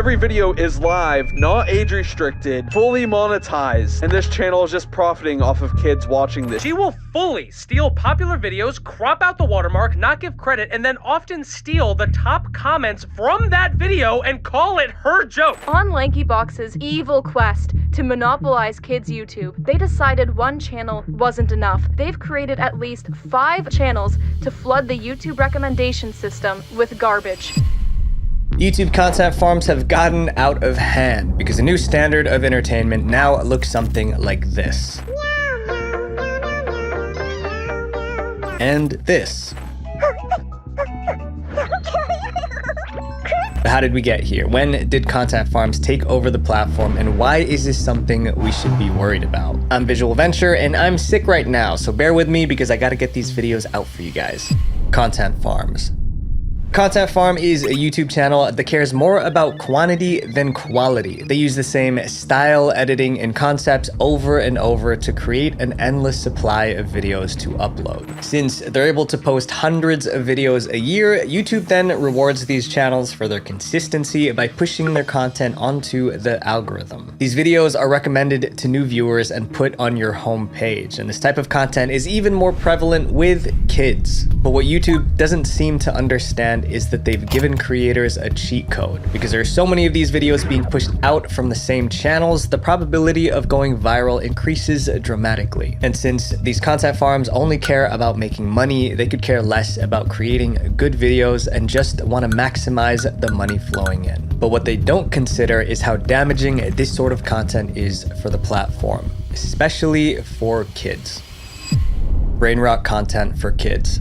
every video is live, not age restricted, fully monetized, and this channel is just profiting off of kids watching this. She will fully steal popular videos, crop out the watermark, not give credit, and then often steal the top comments from that video and call it her joke. On LankyBox's evil quest to monopolize kids' YouTube, they decided one channel wasn't enough. They've created at least 5 channels to flood the YouTube recommendation system with garbage. YouTube content farms have gotten out of hand because a new standard of entertainment now looks something like this. And this. How did we get here? When did content farms take over the platform, and why is this something we should be worried about? I'm Visual Venture, and I'm sick right now, so bear with me because I gotta get these videos out for you guys. Content farms. Content Farm is a YouTube channel that cares more about quantity than quality. They use the same style, editing, and concepts over and over to create an endless supply of videos to upload. Since they're able to post hundreds of videos a year, YouTube then rewards these channels for their consistency by pushing their content onto the algorithm. These videos are recommended to new viewers and put on your home page, and this type of content is even more prevalent with kids. But what YouTube doesn't seem to understand is that they've given creators a cheat code. Because there are so many of these videos being pushed out from the same channels, the probability of going viral increases dramatically. And since these content farms only care about making money, they could care less about creating good videos and just want to maximize the money flowing in. But what they don't consider is how damaging this sort of content is for the platform, especially for kids. Brain rot content for kids.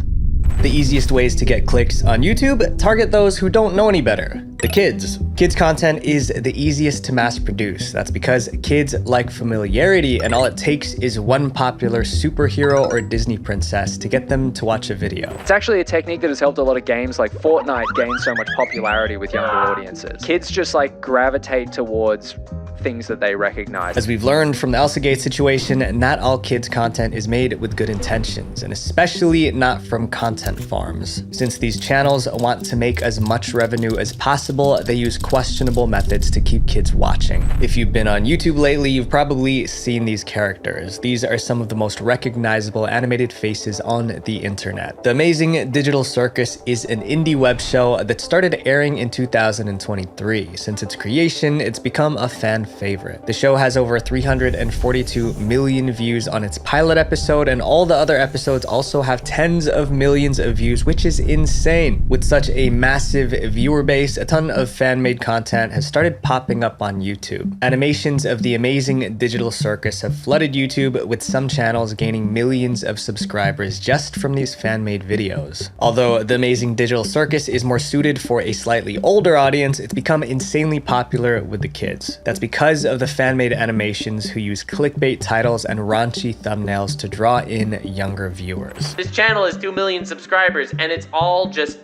The easiest ways to get clicks on YouTube: target those who don't know any better, the kids. Kids content is the easiest to mass produce. That's because kids like familiarity, and all it takes is one popular superhero or Disney princess to get them to watch a video. It's actually a technique that has helped a lot of games like Fortnite gain so much popularity with younger audiences. Kids just like gravitate towards things that they recognize. As we've learned from the Elsagate situation, not all kids content is made with good intentions, and especially not from content farms. Since these channels want to make as much revenue as possible, they use questionable methods to keep kids watching. If you've been on YouTube lately, you've probably seen these characters. These are some of the most recognizable animated faces on the internet. The Amazing Digital Circus is an indie web show that started airing in 2023. Since its creation, it's become a fan favorite. The show has over 342 million views on its pilot episode, and all the other episodes also have tens of millions of views, which is insane. With such a massive viewer base, a ton of fan-made content has started popping up on YouTube. Animations of the Amazing Digital Circus have flooded YouTube, with some channels gaining millions of subscribers just from these fan-made videos. Although the Amazing Digital Circus is more suited for a slightly older audience, it's become insanely popular with the kids. That's because of the fan-made animations who use clickbait titles and raunchy thumbnails to draw in younger viewers. This channel has 2 million subscribers, and it's all just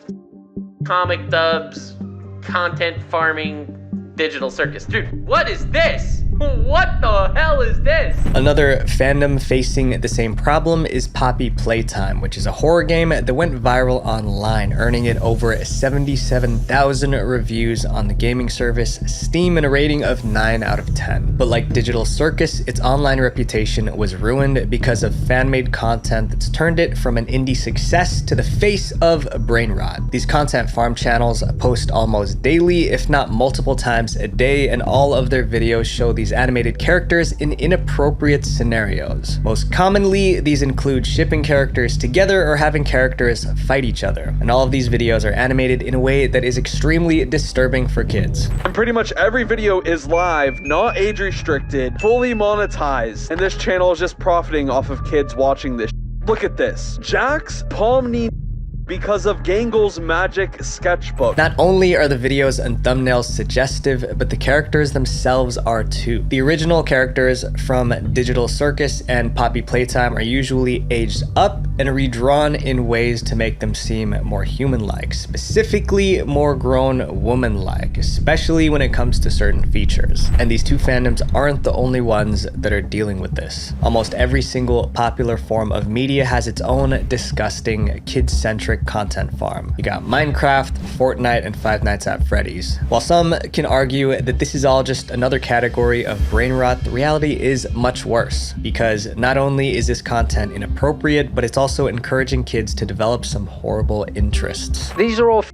comic dubs, content farming, digital circus. Dude, what is this? What the hell is this? Another fandom facing the same problem is Poppy Playtime, which is a horror game that went viral online, earning it over 77,000 reviews on the gaming service Steam and a rating of 9 out of 10. But like Digital Circus, its online reputation was ruined because of fan-made content that's turned it from an indie success to the face of brain rot. These content farm channels post almost daily, if not multiple times a day, and all of their videos show these animated characters in inappropriate scenarios. Most commonly, these include shipping characters together or having characters fight each other. And all of these videos are animated in a way that is extremely disturbing for kids. And pretty much every video is live, not age restricted, fully monetized, and this channel is just profiting off of kids watching this. Look at this. Jack's palm knee because of Gangle's magic sketchbook. Not only are the videos and thumbnails suggestive, but the characters themselves are too. The original characters from Digital Circus and Poppy Playtime are usually aged up, and redrawn in ways to make them seem more human-like, specifically more grown woman-like, especially when it comes to certain features. And these two fandoms aren't the only ones that are dealing with this. Almost every single popular form of media has its own disgusting, kid-centric content farm. You got Minecraft, Fortnite, and Five Nights at Freddy's. While some can argue that this is all just another category of brain rot, the reality is much worse, because not only is this content inappropriate, but it's also encouraging kids to develop some horrible interests. These are all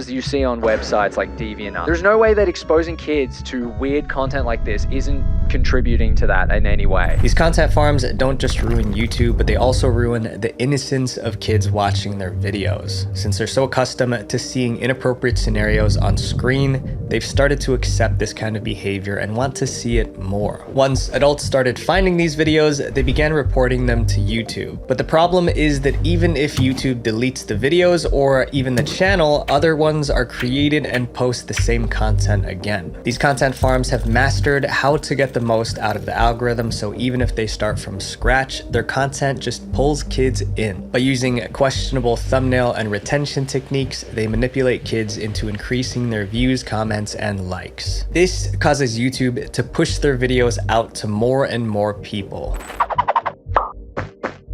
you see on websites like DeviantArt. There's no way that exposing kids to weird content like this isn't contributing to that in any way. These content farms don't just ruin YouTube, but they also ruin the innocence of kids watching their videos. Since they're so accustomed to seeing inappropriate scenarios on screen, they've started to accept this kind of behavior and want to see it more. Once adults started finding these videos, they began reporting them to YouTube. But the problem is that even if YouTube deletes the videos or even the channel, other ones are created and post the same content again. These content farms have mastered how to get the most out of the algorithm, so even if they start from scratch, their content just pulls kids in. By using questionable thumbnail and retention techniques, they manipulate kids into increasing their views, comments, and likes. This causes YouTube to push their videos out to more and more people.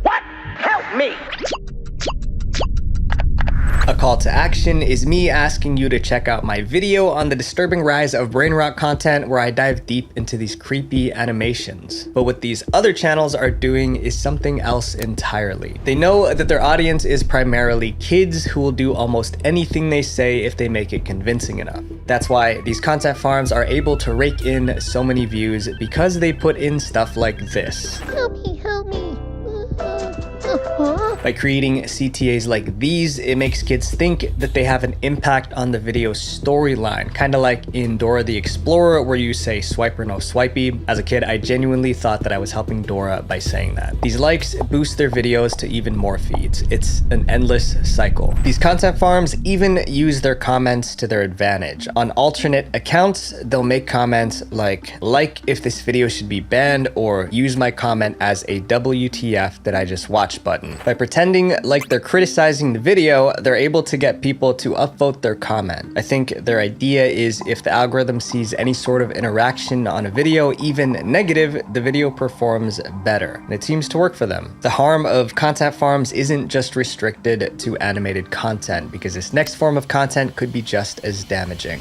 What? Help me! A call to action is me asking you to check out my video on the disturbing rise of brain rot content, where I dive deep into these creepy animations. But what these other channels are doing is something else entirely. They know that their audience is primarily kids who will do almost anything they say if they make it convincing enough. That's why these content farms are able to rake in so many views, because they put in stuff like this. Help me, help me. By creating CTAs like these, it makes kids think that they have an impact on the video's storyline, kind of like in Dora the Explorer, where you say swipe or no swipey. As a kid, I genuinely thought that I was helping Dora by saying that. These likes boost their videos to even more feeds. It's an endless cycle. These content farms even use their comments to their advantage. On alternate accounts, they'll make comments like if this video should be banned, or use my comment as a WTF that I just watched button. By pretending like they're criticizing the video, they're able to get people to upvote their comment. I think their idea is if the algorithm sees any sort of interaction on a video, even negative, the video performs better. And it seems to work for them. The harm of content farms isn't just restricted to animated content, because this next form of content could be just as damaging.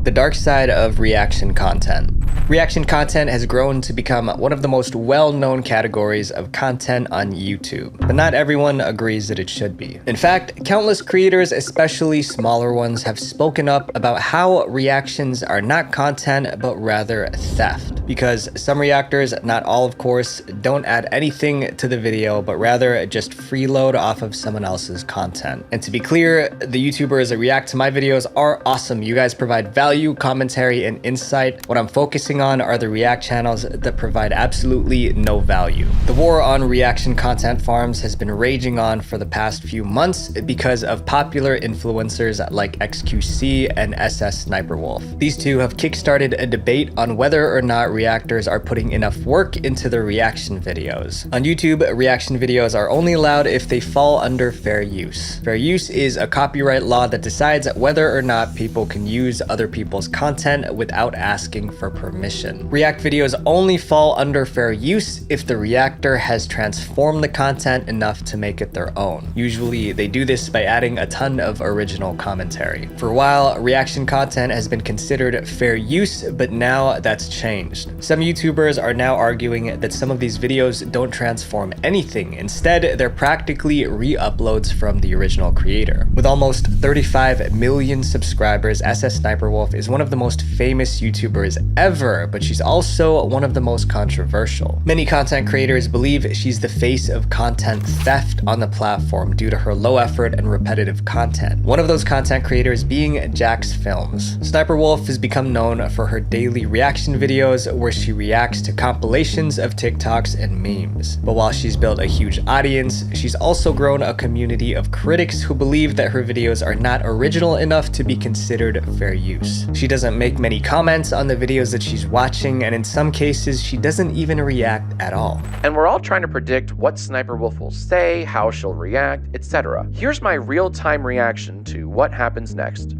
The dark side of reaction content. Reaction content has grown to become one of the most well-known categories of content on YouTube, but not everyone agrees that it should be. In fact, countless creators, especially smaller ones, have spoken up about how reactions are not content, but rather theft. Because some reactors, not all of course, don't add anything to the video, but rather just freeload off of someone else's content. And to be clear, the YouTubers that react to my videos are awesome. You guys provide value, commentary, and insight. What I'm focusing on are the react channels that provide absolutely no value. The war on reaction content farms has been raging on for the past few months because of popular influencers like XQC and SS Sniper Wolf. These two have kickstarted a debate on whether or not reactors are putting enough work into their reaction videos. On YouTube, reaction videos are only allowed if they fall under fair use. Fair use is a copyright law that decides whether or not people can use other people's content without asking for permission. React videos only fall under fair use if the reactor has transformed the content enough to make it their own. Usually they do this by adding a ton of original commentary. For a while, reaction content has been considered fair use, but now that's changed. Some YouTubers are now arguing that some of these videos don't transform anything. Instead, they're practically re-uploads from the original creator. With almost 35 million subscribers, SS Sniper Wolf is one of the most famous YouTubers ever, but she's also one of the most controversial. Many content creators believe she's the face of content theft on the platform due to her low effort and repetitive content. One of those content creators being Jax Films. Sniper Wolf has become known for her daily reaction videos where she reacts to compilations of TikToks and memes. But while she's built a huge audience, she's also grown a community of critics who believe that her videos are not original enough to be considered fair use. She doesn't make many comments on the videos that she's watching, and in some cases, she doesn't even react at all. And we're all trying to predict what Sniper Wolf will say, how she'll react, etc. Here's my real-time reaction to what happens next.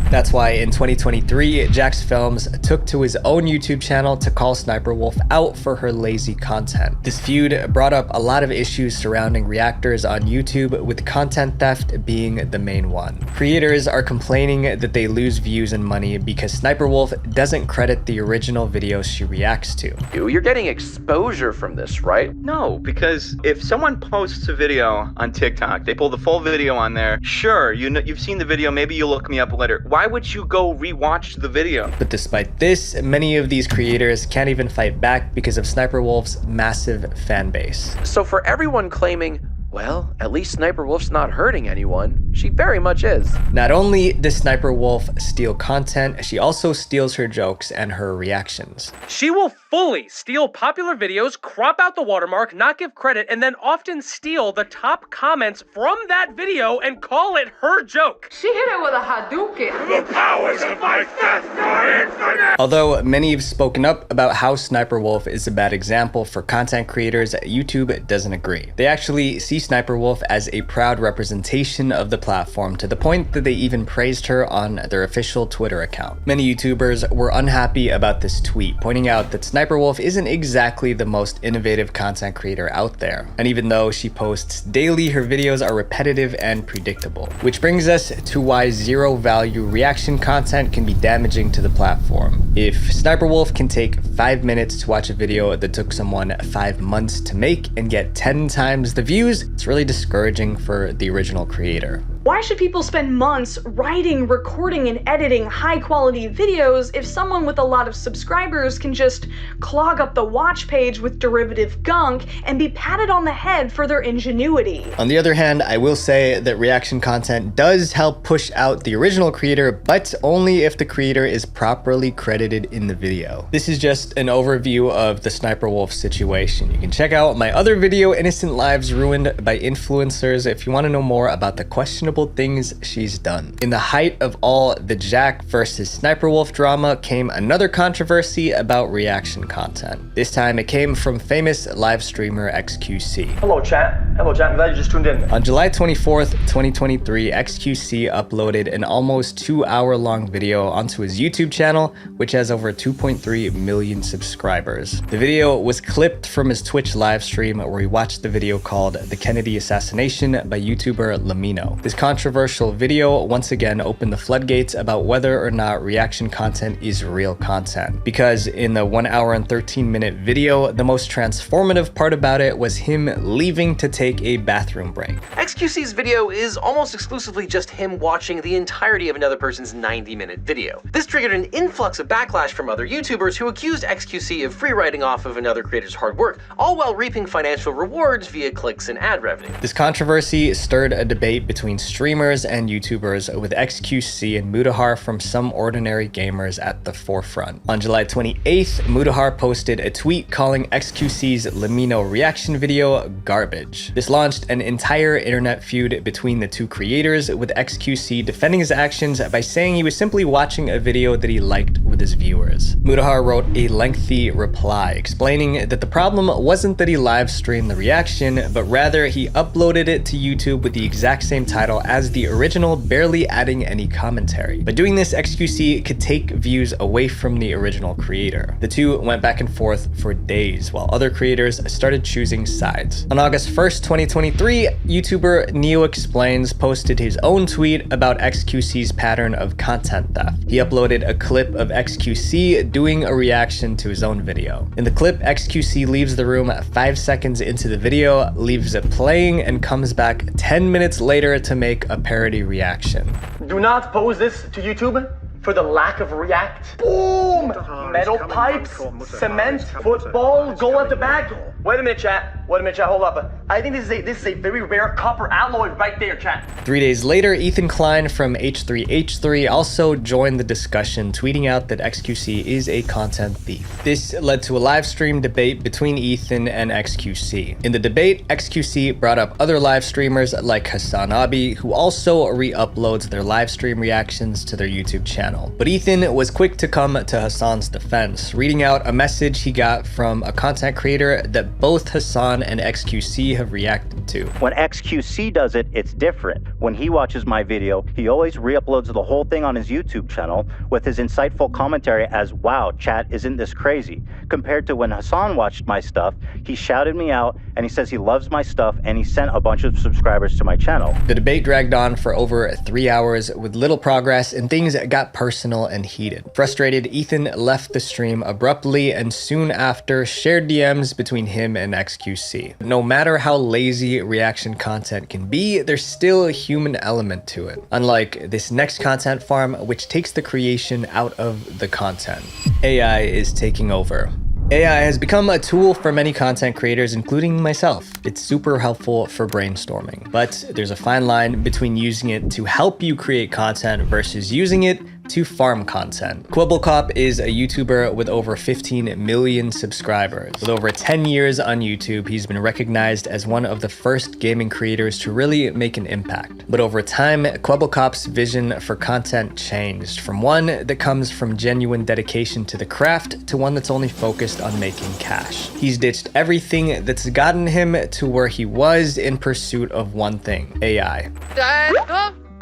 That's why in 2023, Jax Films took to his own YouTube channel to call Sniper Wolf out for her lazy content. This feud brought up a lot of issues surrounding reactors on YouTube, with content theft being the main one. Creators are complaining that they lose views and money because Sniper Wolf doesn't credit the original videos she reacts to. You're getting exposure from this, right? No, because if someone posts a video on TikTok, they pull the full video on there, sure, you've seen the video, maybe you'll look me up later. Why would you go rewatch the video? But despite this, many of these creators can't even fight back because of Sniper Wolf's massive fan base. So for everyone claiming, well, at least Sniper Wolf's not hurting anyone, she very much is. Not only does Sniper Wolf steal content, she also steals her jokes and her reactions. She will fully steal popular videos, crop out the watermark, not give credit, and then often steal the top comments from that video and call it her joke. She hit it with a Hadouken. The powers of my theft are infinite! Although many have spoken up about how Sniper Wolf is a bad example for content creators, YouTube doesn't agree. They actually see Sniper Wolf as a proud representation of the platform, to the point that they even praised her on their official Twitter account. Many YouTubers were unhappy about this tweet, pointing out that Sniper Wolf isn't exactly the most innovative content creator out there. And even though she posts daily, her videos are repetitive and predictable. Which brings us to why zero value reaction content can be damaging to the platform. If Sniper Wolf can take 5 minutes to watch a video that took someone 5 months to make and get 10 times the views, it's really discouraging for the original creator. Why should people spend months writing, recording, and editing high-quality videos if someone with a lot of subscribers can just clog up the watch page with derivative gunk and be patted on the head for their ingenuity? On the other hand, I will say that reaction content does help push out the original creator, but only if the creator is properly credited in the video. This is just an overview of the Sniper Wolf situation. You can check out my other video, Innocent Lives Ruined by Influencers, if you want to know more about the questionable things she's done. In the height of all the Jack versus Sniper Wolf drama came another controversy about reaction content. This time it came from famous live streamer XQC. Hello chat. Hello chat, I'm glad you just tuned in. On July 24th, 2023, XQC uploaded an almost 2-hour-long video onto his YouTube channel, which has over 2.3 million subscribers. The video was clipped from his Twitch live stream where he watched the video called The Kennedy Assassination by YouTuber Lamino. This controversial video once again opened the floodgates about whether or not reaction content is real content. Because in the 1 hour and 13-minute video, the most transformative part about it was him leaving to take a bathroom break. XQC's video is almost exclusively just him watching the entirety of another person's 90-minute video. This triggered an influx of backlash from other YouTubers who accused XQC of free riding off of another creator's hard work, all while reaping financial rewards via clicks and ad revenue. This controversy stirred a debate between streamers and YouTubers, with XQC and Mudahar from Some Ordinary Gamers at the forefront. On July 28th, Mudahar posted a tweet calling XQC's Lamino reaction video garbage. This launched an entire internet feud between the two creators, with XQC defending his actions by saying he was simply watching a video that he liked with his viewers. Mudahar wrote a lengthy reply explaining that the problem wasn't that he live streamed the reaction, but rather he uploaded it to YouTube with the exact same title as the original, barely adding any commentary. By doing this, XQC could take views away from the original creator. The two went back and forth for days, while other creators started choosing sides. On August 1st, 2023, YouTuber Neo Explains posted his own tweet about XQC's pattern of content theft. He uploaded a clip of XQC doing a reaction to his own video. In the clip, XQC leaves the room 5 seconds into the video, leaves it playing, and comes back 10 minutes later to make a parody reaction. Do not post this to YouTube for the lack of react. Boom! Metal pipes, cement, football, goal at the back. Wait a minute, chat. Wait a minute, chat, hold up. I think this is a very rare copper alloy right there, chat. 3 days later, Ethan Klein from H3H3 also joined the discussion, tweeting out that XQC is a content thief. This led to a live stream debate between Ethan and XQC. In the debate, XQC brought up other live streamers like Hassan Abi, who also re-uploads their live stream reactions to their YouTube channel. But Ethan was quick to come to Hassan's defense, reading out a message he got from a content creator that both Hassan and XQC have reacted to. When XQC does it, it's different. When he watches my video, he always re-uploads the whole thing on his YouTube channel with his insightful commentary as, wow, chat, isn't this crazy? Compared to when Hassan watched my stuff, he shouted me out and he says he loves my stuff and he sent a bunch of subscribers to my channel. The debate dragged on for over 3 hours with little progress and things got personal and heated. Frustrated, Ethan left the stream abruptly and soon after shared DMs between him and XQC. No matter how lazy reaction content can be, there's still a human element to it. Unlike this next content farm, which takes the creation out of the content. AI is taking over. AI has become a tool for many content creators, including myself. It's super helpful for brainstorming, but there's a fine line between using it to help you create content versus using it to farm content. Quibblecop is a YouTuber with over 15 million subscribers. With over 10 years on YouTube, he's been recognized as one of the first gaming creators to really make an impact. But over time, Quibblecop's vision for content changed, from one that comes from genuine dedication to the craft to one that's only focused on making cash. He's ditched everything that's gotten him to where he was in pursuit of one thing: AI.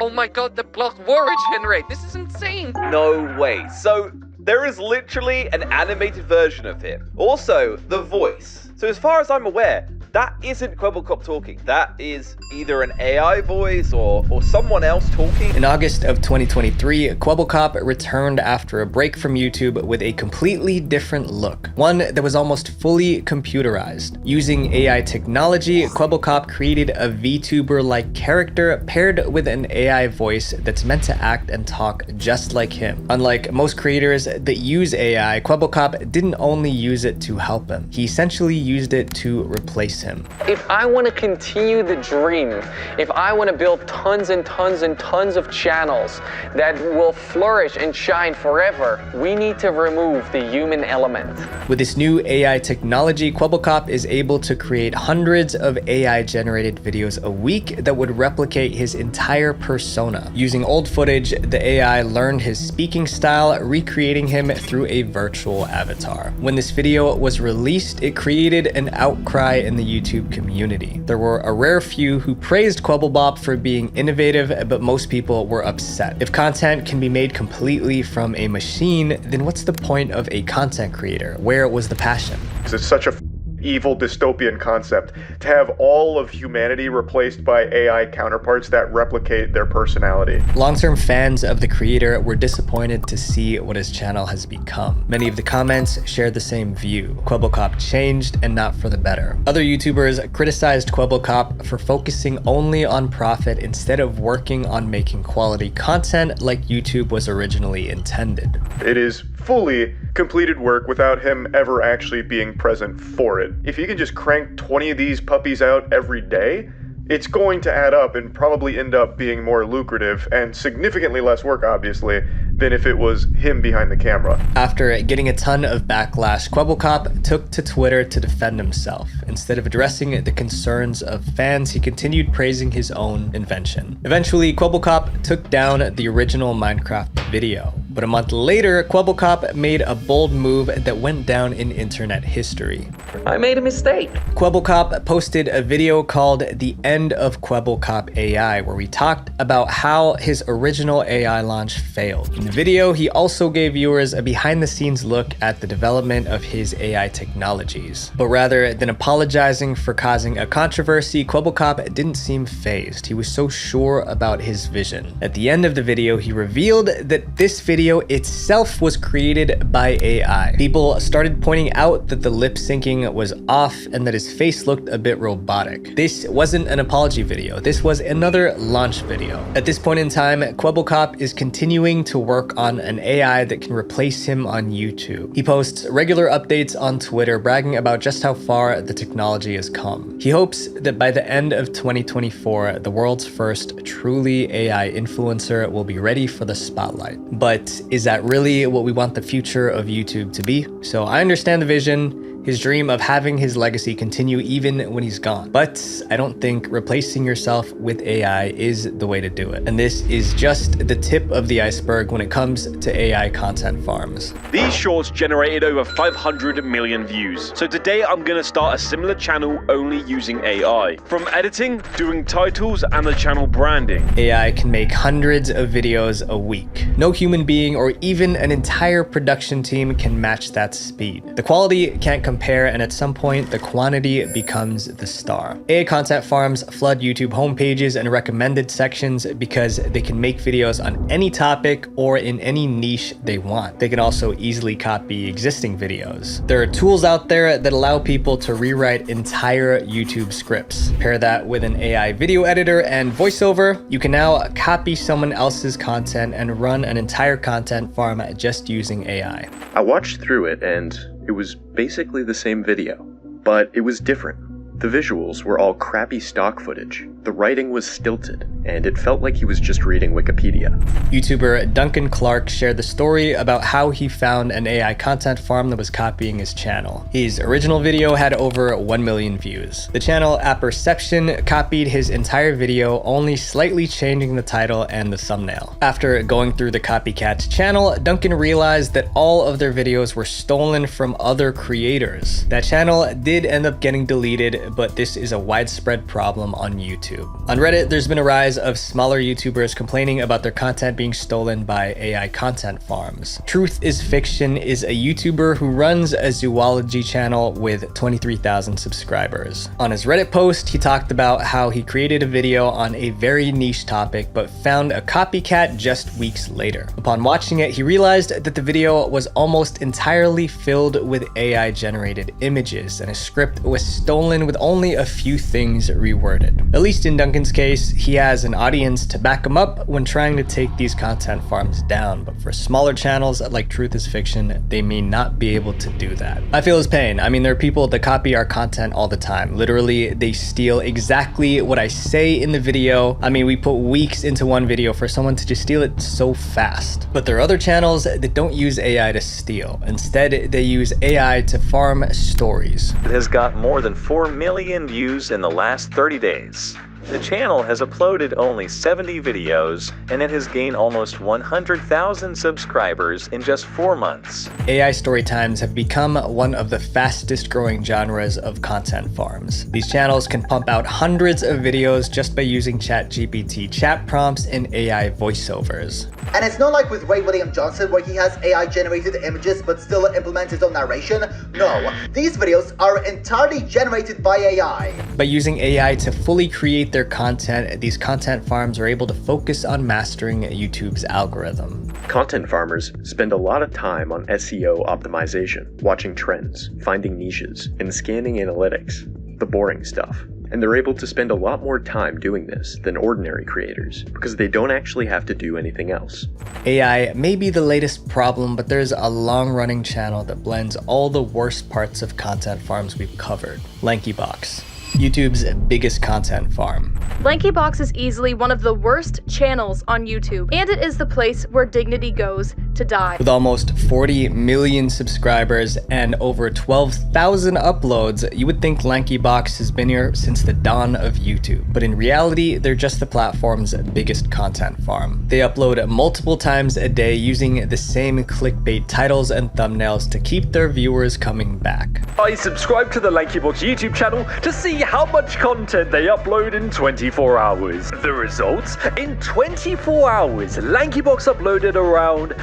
Oh my god, the block origin rate. This is insane. No way. So there is literally an animated version of him. Also, the voice. So as far as I'm aware, that isn't Quibblecop talking. That is either an AI voice or someone else talking. In August of 2023, Quibblecop returned after a break from YouTube with a completely different look, one that was almost fully computerized. Using AI technology, Quibblecop created a VTuber-like character paired with an AI voice that's meant to act and talk just like him. Unlike most creators that use AI, Quibblecop didn't only use it to help him. He essentially used it to replace him. If I want to continue the dream, if I want to build tons and tons and tons of channels that will flourish and shine forever, we need to remove the human element. With this new AI technology, Quibblecop is able to create hundreds of AI-generated videos a week that would replicate his entire persona. Using old footage, the AI learned his speaking style, recreating him through a virtual avatar. When this video was released, it created an outcry in the YouTube community. There were a rare few who praised Quibblebop for being innovative, but most people were upset. If content can be made completely from a machine, then what's the point of a content creator? Where was the passion? It's such a evil dystopian concept to have all of humanity replaced by AI counterparts that replicate their personality. Long-term fans of the creator were disappointed to see what his channel has become. Many of the comments shared the same view. Quibblecop changed, and not for the better. Other YouTubers criticized Quibblecop for focusing only on profit instead of working on making quality content like YouTube was originally intended. It is fully completed work without him ever actually being present for it. If he can just crank 20 of these puppies out every day, it's going to add up and probably end up being more lucrative and significantly less work, obviously, than if it was him behind the camera. After getting a ton of backlash, Quibblecop took to Twitter to defend himself. Instead of addressing the concerns of fans, he continued praising his own invention. Eventually, Quibblecop took down the original Minecraft video. But a month later, Quibblecop made a bold move that went down in internet history. I made a mistake. Quibblecop posted a video called The End of Quibblecop AI, where we talked about how his original AI launch failed. In the video, he also gave viewers a behind-the-scenes look at the development of his AI technologies. But rather than apologizing for causing a controversy, Quibblecop didn't seem fazed. He was so sure about his vision. At the end of the video, he revealed that this video video itself was created by AI. People started pointing out that the lip syncing was off and that his face looked a bit robotic. This wasn't an apology video. This was another launch video. At this point in time, Kwebbelkop is continuing to work on an AI that can replace him on YouTube. He posts regular updates on Twitter bragging about just how far the technology has come. He hopes that by the end of 2024, the world's first truly AI influencer will be ready for the spotlight. But is that really what we want the future of YouTube to be? So I understand the vision, his dream of having his legacy continue even when he's gone. But I don't think replacing yourself with AI is the way to do it. And this is just the tip of the iceberg when it comes to AI content farms. These shorts generated over 500 million views. So today I'm gonna start a similar channel only using AI. From editing, doing titles, and the channel branding. AI can make hundreds of videos a week. No human being or even an entire production team can match that speed. The quality can't compare, and at some point the quantity becomes the star. AI content farms flood YouTube homepages and recommended sections because they can make videos on any topic or in any niche they want. They can also easily copy existing videos. There are tools out there that allow people to rewrite entire YouTube scripts. Pair that with an AI video editor and voiceover, you can now copy someone else's content and run an entire content farm just using AI. I watched through it and it was basically the same video, but it was different. The visuals were all crappy stock footage. The writing was stilted, and it felt like he was just reading Wikipedia. YouTuber Duncan Clark shared the story about how he found an AI content farm that was copying his channel. His original video had over 1 million views. The channel Apperception copied his entire video, only slightly changing the title and the thumbnail. After going through the copycat's channel, Duncan realized that all of their videos were stolen from other creators. That channel did end up getting deleted, but this is a widespread problem on YouTube. On Reddit, there's been a rise of smaller YouTubers complaining about their content being stolen by AI content farms. Truth is Fiction is a YouTuber who runs a zoology channel with 23,000 subscribers. On his Reddit post, he talked about how he created a video on a very niche topic but found a copycat just weeks later. Upon watching it, he realized that the video was almost entirely filled with AI generated images, and his script was stolen with only a few things reworded. At least in Duncan's case, he has an audience to back him up when trying to take these content farms down, but for smaller channels like Truth is Fiction, they may not be able to do that. I feel his pain. I mean, there are people that copy our content all the time. Literally, they steal exactly what I say in the video. I mean, we put weeks into one video for someone to just steal it so fast. But there are other channels that don't use AI to steal. Instead, they use AI to farm stories. It has got more than 4 million views in the last 30 days. The channel has uploaded only 70 videos, and it has gained almost 100,000 subscribers in just 4 months. AI story times have become one of the fastest growing genres of content farms. These channels can pump out hundreds of videos just by using ChatGPT chat prompts and AI voiceovers. And it's not like with Ray William Johnson where he has AI generated images but still implements his own narration. No, these videos are entirely generated by AI. By using AI to fully create their content, these content farms are able to focus on mastering YouTube's algorithm. Content farmers spend a lot of time on SEO optimization, watching trends, finding niches, and scanning analytics, the boring stuff. And they're able to spend a lot more time doing this than ordinary creators because they don't actually have to do anything else. AI may be the latest problem, but there's a long-running channel that blends all the worst parts of content farms we've covered. Lankybox, YouTube's biggest content farm. Lankybox is easily one of the worst channels on YouTube, and it is the place where dignity goes to die. With almost 40 million subscribers and over 12,000 uploads, you would think Lankybox has been here since the dawn of YouTube. But in reality, they're just the platform's biggest content farm. They upload multiple times a day using the same clickbait titles and thumbnails to keep their viewers coming back. I subscribe to the Lankybox YouTube channel to see how much content they upload in 24 hours. The results? In 24 hours, Lankybox uploaded around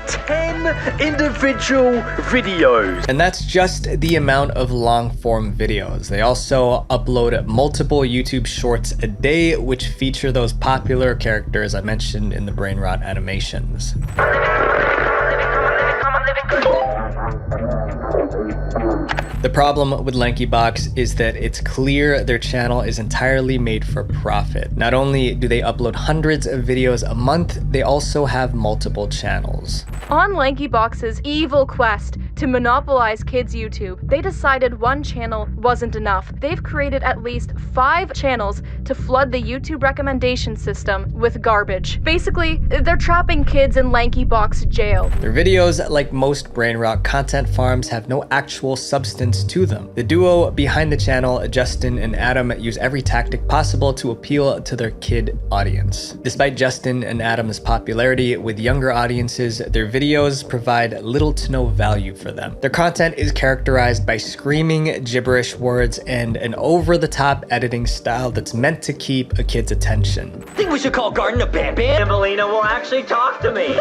10 individual videos. And that's just the amount of long-form videos. They also upload multiple YouTube shorts a day, which feature those popular characters I mentioned in the brain rot animations. The problem with LankyBox is that it's clear their channel is entirely made for profit. Not only do they upload hundreds of videos a month, they also have multiple channels. On LankyBox's evil quest to monopolize kids' YouTube, they decided one channel wasn't enough. They've created at least 5 channels to flood the YouTube recommendation system with garbage. Basically, they're trapping kids in LankyBox jail. Their videos, like most brain-rot content farms, have no actual substance to them. The duo behind the channel, Justin and Adam, use every tactic possible to appeal to their kid audience. Despite Justin and Adam's popularity with younger audiences, their videos provide little to no value for them. Their content is characterized by screaming gibberish words and an over-the-top editing style that's meant to keep a kid's attention. I think we should call Garden a Bam Bam. And Melina will actually talk to me.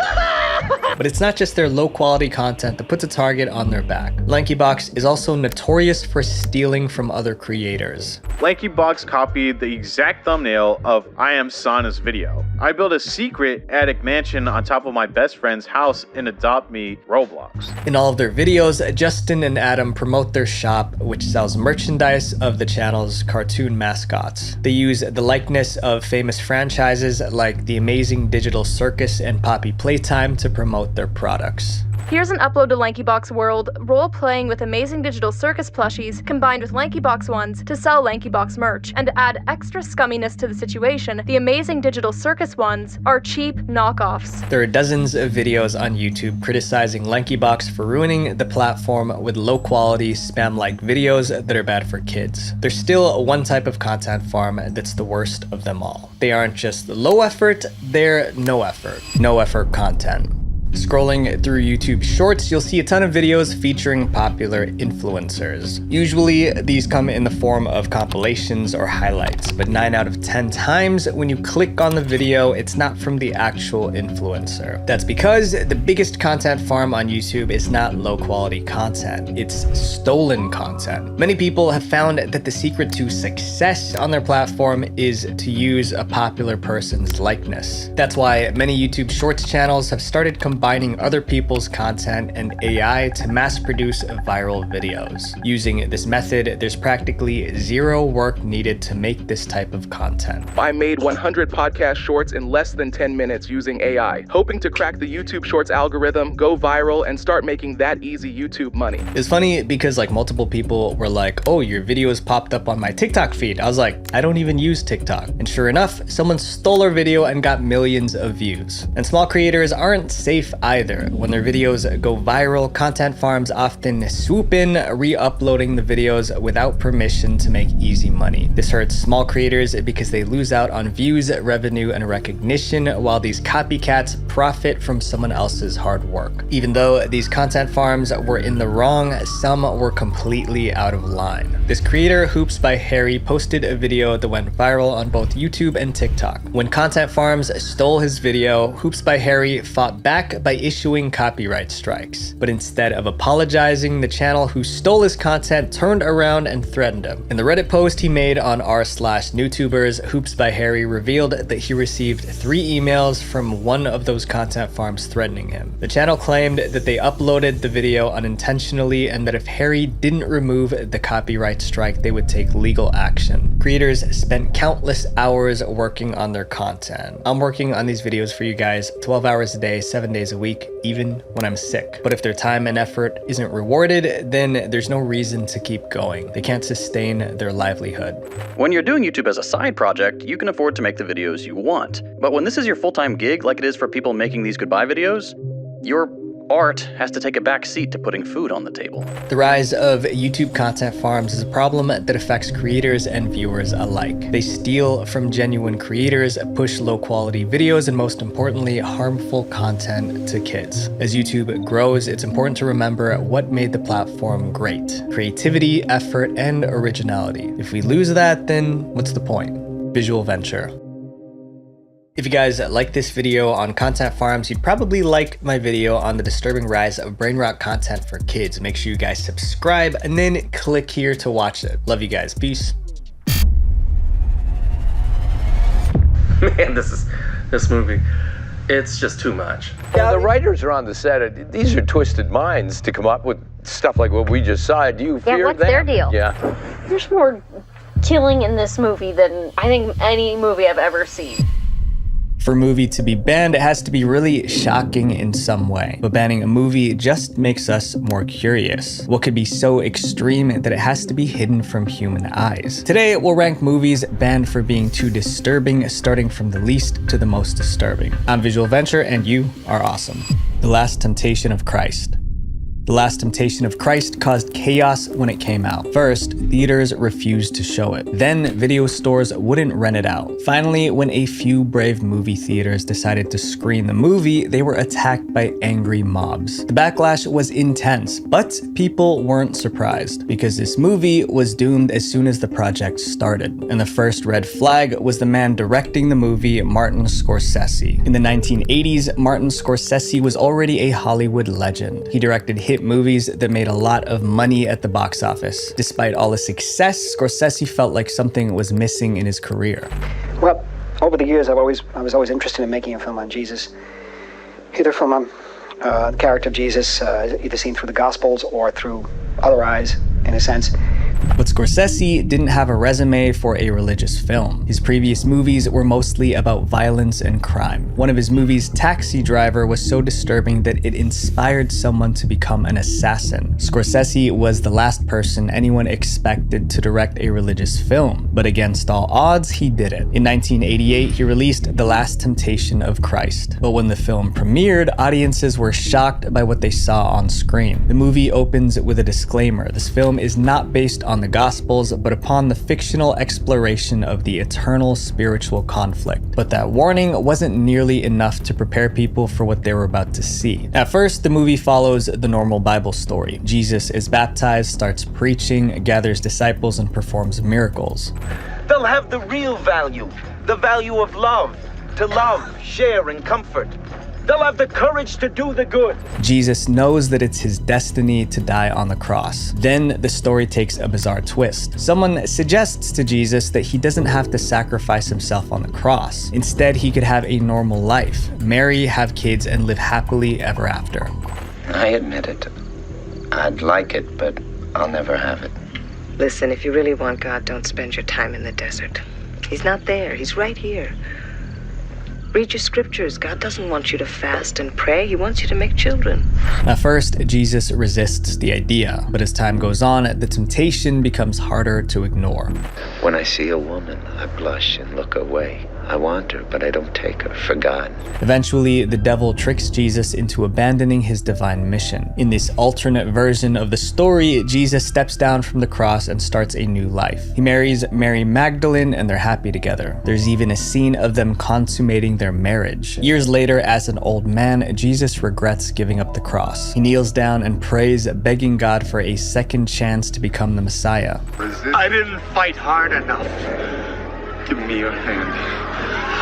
But it's not just their low-quality content that puts a target on their back. LankyBox is also notorious for stealing from other creators. LankyBox copied the exact thumbnail of I Am Sana's video. I built a secret attic mansion on top of my best friend's house in Adopt Me Roblox. In all of their videos, Justin and Adam promote their shop, which sells merchandise of the channel's cartoon mascots. They use the likeness of famous franchises like The Amazing Digital Circus and Poppy Playtime to promote their products. Here's an upload to LankyBox World, role-playing with Amazing Digital Circus plushies combined with LankyBox ones to sell LankyBox merch. And to add extra scumminess to the situation, the Amazing Digital Circus ones are cheap knockoffs. There are dozens of videos on YouTube criticizing LankyBox for ruining the platform with low-quality, spam-like videos that are bad for kids. There's still one type of content farm that's the worst of them all. They aren't just low effort, they're no effort. No effort content. Scrolling through YouTube Shorts, you'll see a ton of videos featuring popular influencers. Usually, these come in the form of compilations or highlights, but 9 out of 10 times, when you click on the video, it's not from the actual influencer. That's because the biggest content farm on YouTube is not low-quality content, it's stolen content. Many people have found that the secret to success on their platform is to use a popular person's likeness. That's why many YouTube Shorts channels have started combining other people's content and AI to mass produce viral videos. Using this method, there's practically zero work needed to make this type of content. I made 100 podcast shorts in less than 10 minutes using AI, hoping to crack the YouTube Shorts algorithm, go viral, and start making that easy YouTube money. It's funny because like multiple people were like, oh, your videos popped up on my TikTok feed. I was like, I don't even use TikTok. And sure enough, someone stole our video and got millions of views. And small creators aren't safe either. When their videos go viral, content farms often swoop in, re-uploading the videos without permission to make easy money. This hurts small creators because they lose out on views, revenue, and recognition, while these copycats profit from someone else's hard work. Even though these content farms were in the wrong, some were completely out of line. This creator, Hoops by Harry, posted a video that went viral on both YouTube and TikTok. When content farms stole his video, Hoops by Harry fought back by issuing copyright strikes. But instead of apologizing, the channel who stole his content turned around and threatened him. In the Reddit post he made on r/newtubers, Hoops by Harry revealed that he received 3 emails from one of those content farms threatening him. The channel claimed that they uploaded the video unintentionally and that if Harry didn't remove the copyright strike, they would take legal action. Creators spent countless hours working on their content. I'm working on these videos for you guys 12 hours a day, 7 days a week, even when I'm sick. But if their time and effort isn't rewarded, then there's no reason to keep going. They can't sustain their livelihood. When you're doing YouTube as a side project, you can afford to make the videos you want. But when this is your full-time gig, like it is for people making these goodbye videos, your art has to take a back seat to putting food on the table. The rise of YouTube content farms is a problem that affects creators and viewers alike. They steal from genuine creators, push low-quality videos, and most importantly, harmful content to kids. As YouTube grows, it's important to remember what made the platform great: creativity, effort, and originality. If we lose that, then what's the point? Visual Venture. If you guys like this video on content farms, you'd probably like my video on the disturbing rise of brain rot content for kids. Make sure you guys subscribe and then click here to watch it. Love you guys. Peace. Man, this movie, it's just too much. Yeah, the writers are on the set. These are twisted minds to come up with stuff like what we just saw. Do you fear what's that? their deal? Yeah. There's more killing in this movie than I think any movie I've ever seen. For a movie to be banned, it has to be really shocking in some way. But banning a movie just makes us more curious. What could be so extreme that it has to be hidden from human eyes? Today, we'll rank movies banned for being too disturbing, starting from the least to the most disturbing. I'm Visual Venture, and you are awesome. The Last Temptation of Christ. The Last Temptation of Christ caused chaos when it came out. First, theaters refused to show it. Then, video stores wouldn't rent it out. Finally, when a few brave movie theaters decided to screen the movie, they were attacked by angry mobs. The backlash was intense, but people weren't surprised, because this movie was doomed as soon as the project started. And the first red flag was the man directing the movie, Martin Scorsese. In the 1980s, Martin Scorsese was already a Hollywood legend. He directed hit movies that made a lot of money at the box office. Despite all the success, Scorsese felt like something was missing in his career. Well, over the years, I was always interested in making a film on Jesus, either from the character of Jesus, either seen through the Gospels or through other eyes, in a sense. But Scorsese didn't have a resume for a religious film. His previous movies were mostly about violence and crime. One of his movies, Taxi Driver, was so disturbing that it inspired someone to become an assassin. Scorsese was the last person anyone expected to direct a religious film, but against all odds, he did it. In 1988, he released The Last Temptation of Christ. But when the film premiered, audiences were shocked by what they saw on screen. The movie opens with a disclaimer. This film is not based on the Gospels, but upon the fictional exploration of the eternal spiritual conflict. But that warning wasn't nearly enough to prepare people for what they were about to see. At first, the movie follows the normal Bible story. Jesus is baptized, starts preaching, gathers disciples, and performs miracles. They'll have the real value, the value of love, to love, share, and comfort. They'll have the courage to do the good. Jesus knows that it's his destiny to die on the cross. Then the story takes a bizarre twist. Someone suggests to Jesus that he doesn't have to sacrifice himself on the cross. Instead, he could have a normal life, marry, have kids, and live happily ever after. I admit it. I'd like it, but I'll never have it. Listen, if you really want God, don't spend your time in the desert. He's not there. He's right here. Read your scriptures. God doesn't want you to fast and pray. He wants you to make children. At first, Jesus resists the idea, but as time goes on, the temptation becomes harder to ignore. When I see a woman, I blush and look away. I want her, but I don't take her for God. Eventually, the devil tricks Jesus into abandoning his divine mission. In this alternate version of the story, Jesus steps down from the cross and starts a new life. He marries Mary Magdalene, and they're happy together. There's even a scene of them consummating their marriage. Years later, as an old man, Jesus regrets giving up the cross. He kneels down and prays, begging God for a second chance to become the Messiah. I didn't fight hard enough. Give me your hand.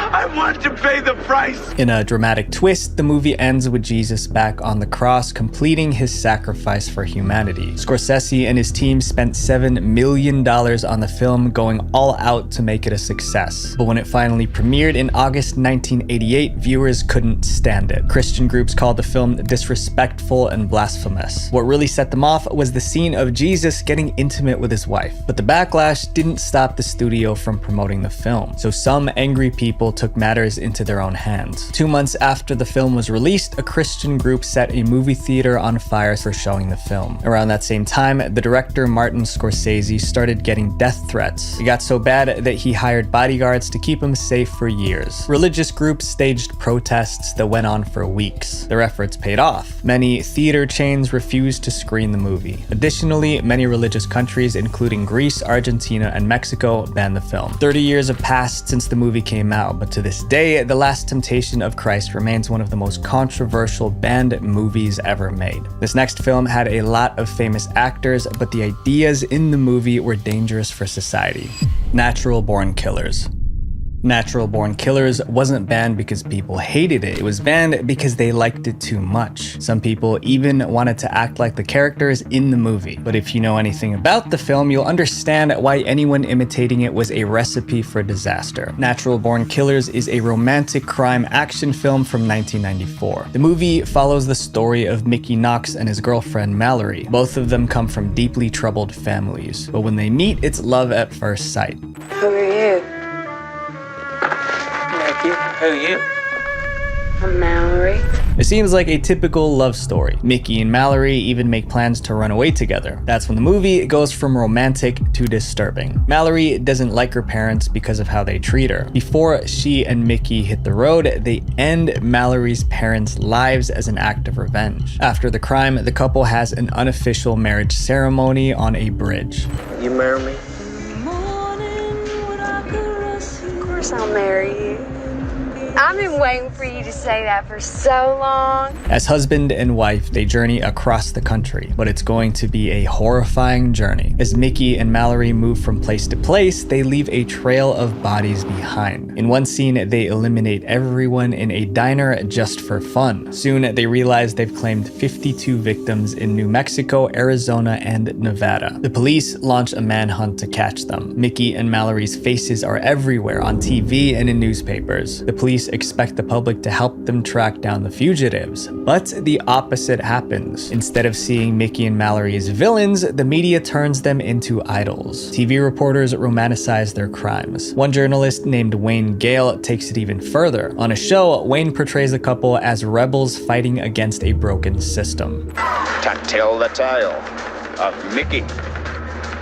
I want to pay the price. In a dramatic twist, the movie ends with Jesus back on the cross, completing his sacrifice for humanity. Scorsese and his team spent $7 million on the film, going all out to make it a success. But when it finally premiered in August 1988, viewers couldn't stand it. Christian groups called the film disrespectful and blasphemous. What really set them off was the scene of Jesus getting intimate with his wife. But the backlash didn't stop the studio from promoting the film. So some angry people took matters into their own hands. 2 months after the film was released, a Christian group set a movie theater on fire for showing the film. Around that same time, the director Martin Scorsese started getting death threats. It got so bad that he hired bodyguards to keep him safe for years. Religious groups staged protests that went on for weeks. Their efforts paid off. Many theater chains refused to screen the movie. Additionally, many religious countries, including Greece, Argentina, and Mexico, banned the film. 30 years have passed since the movie came out, but to this day, The Last Temptation of Christ remains one of the most controversial banned movies ever made. This next film had a lot of famous actors, but the ideas in the movie were dangerous for society. Natural born killers. Natural Born Killers wasn't banned because people hated it. It was banned because they liked it too much. Some people even wanted to act like the characters in the movie. But if you know anything about the film, you'll understand why anyone imitating it was a recipe for disaster. Natural Born Killers is a romantic crime action film from 1994. The movie follows the story of Mickey Knox and his girlfriend Mallory. Both of them come from deeply troubled families, but when they meet, it's love at first sight. Who are you? Mickey, who are you? I'm Mallory. It seems like a typical love story. Mickey and Mallory even make plans to run away together. That's when the movie goes from romantic to disturbing. Mallory doesn't like her parents because of how they treat her. Before she and Mickey hit the road, they end Mallory's parents' lives as an act of revenge. After the crime, the couple has an unofficial marriage ceremony on a bridge. You marry me? Of course I'll marry you. I've been waiting for you to say that for so long. As husband and wife, they journey across the country, but it's going to be a horrifying journey. As Mickey and Mallory move from place to place, they leave a trail of bodies behind. In one scene, they eliminate everyone in a diner just for fun. Soon, they realize they've claimed 52 victims in New Mexico, Arizona, and Nevada. The police launch a manhunt to catch them. Mickey and Mallory's faces are everywhere on TV and in newspapers. The police expect the public to help them track down the fugitives, but the opposite happens. Instead of seeing Mickey and Mallory as villains, the media turns them into idols. TV reporters romanticize their crimes. One journalist named Wayne Gale takes it even further. On a show, Wayne portrays the couple as rebels fighting against a broken system. To tell the tale of Mickey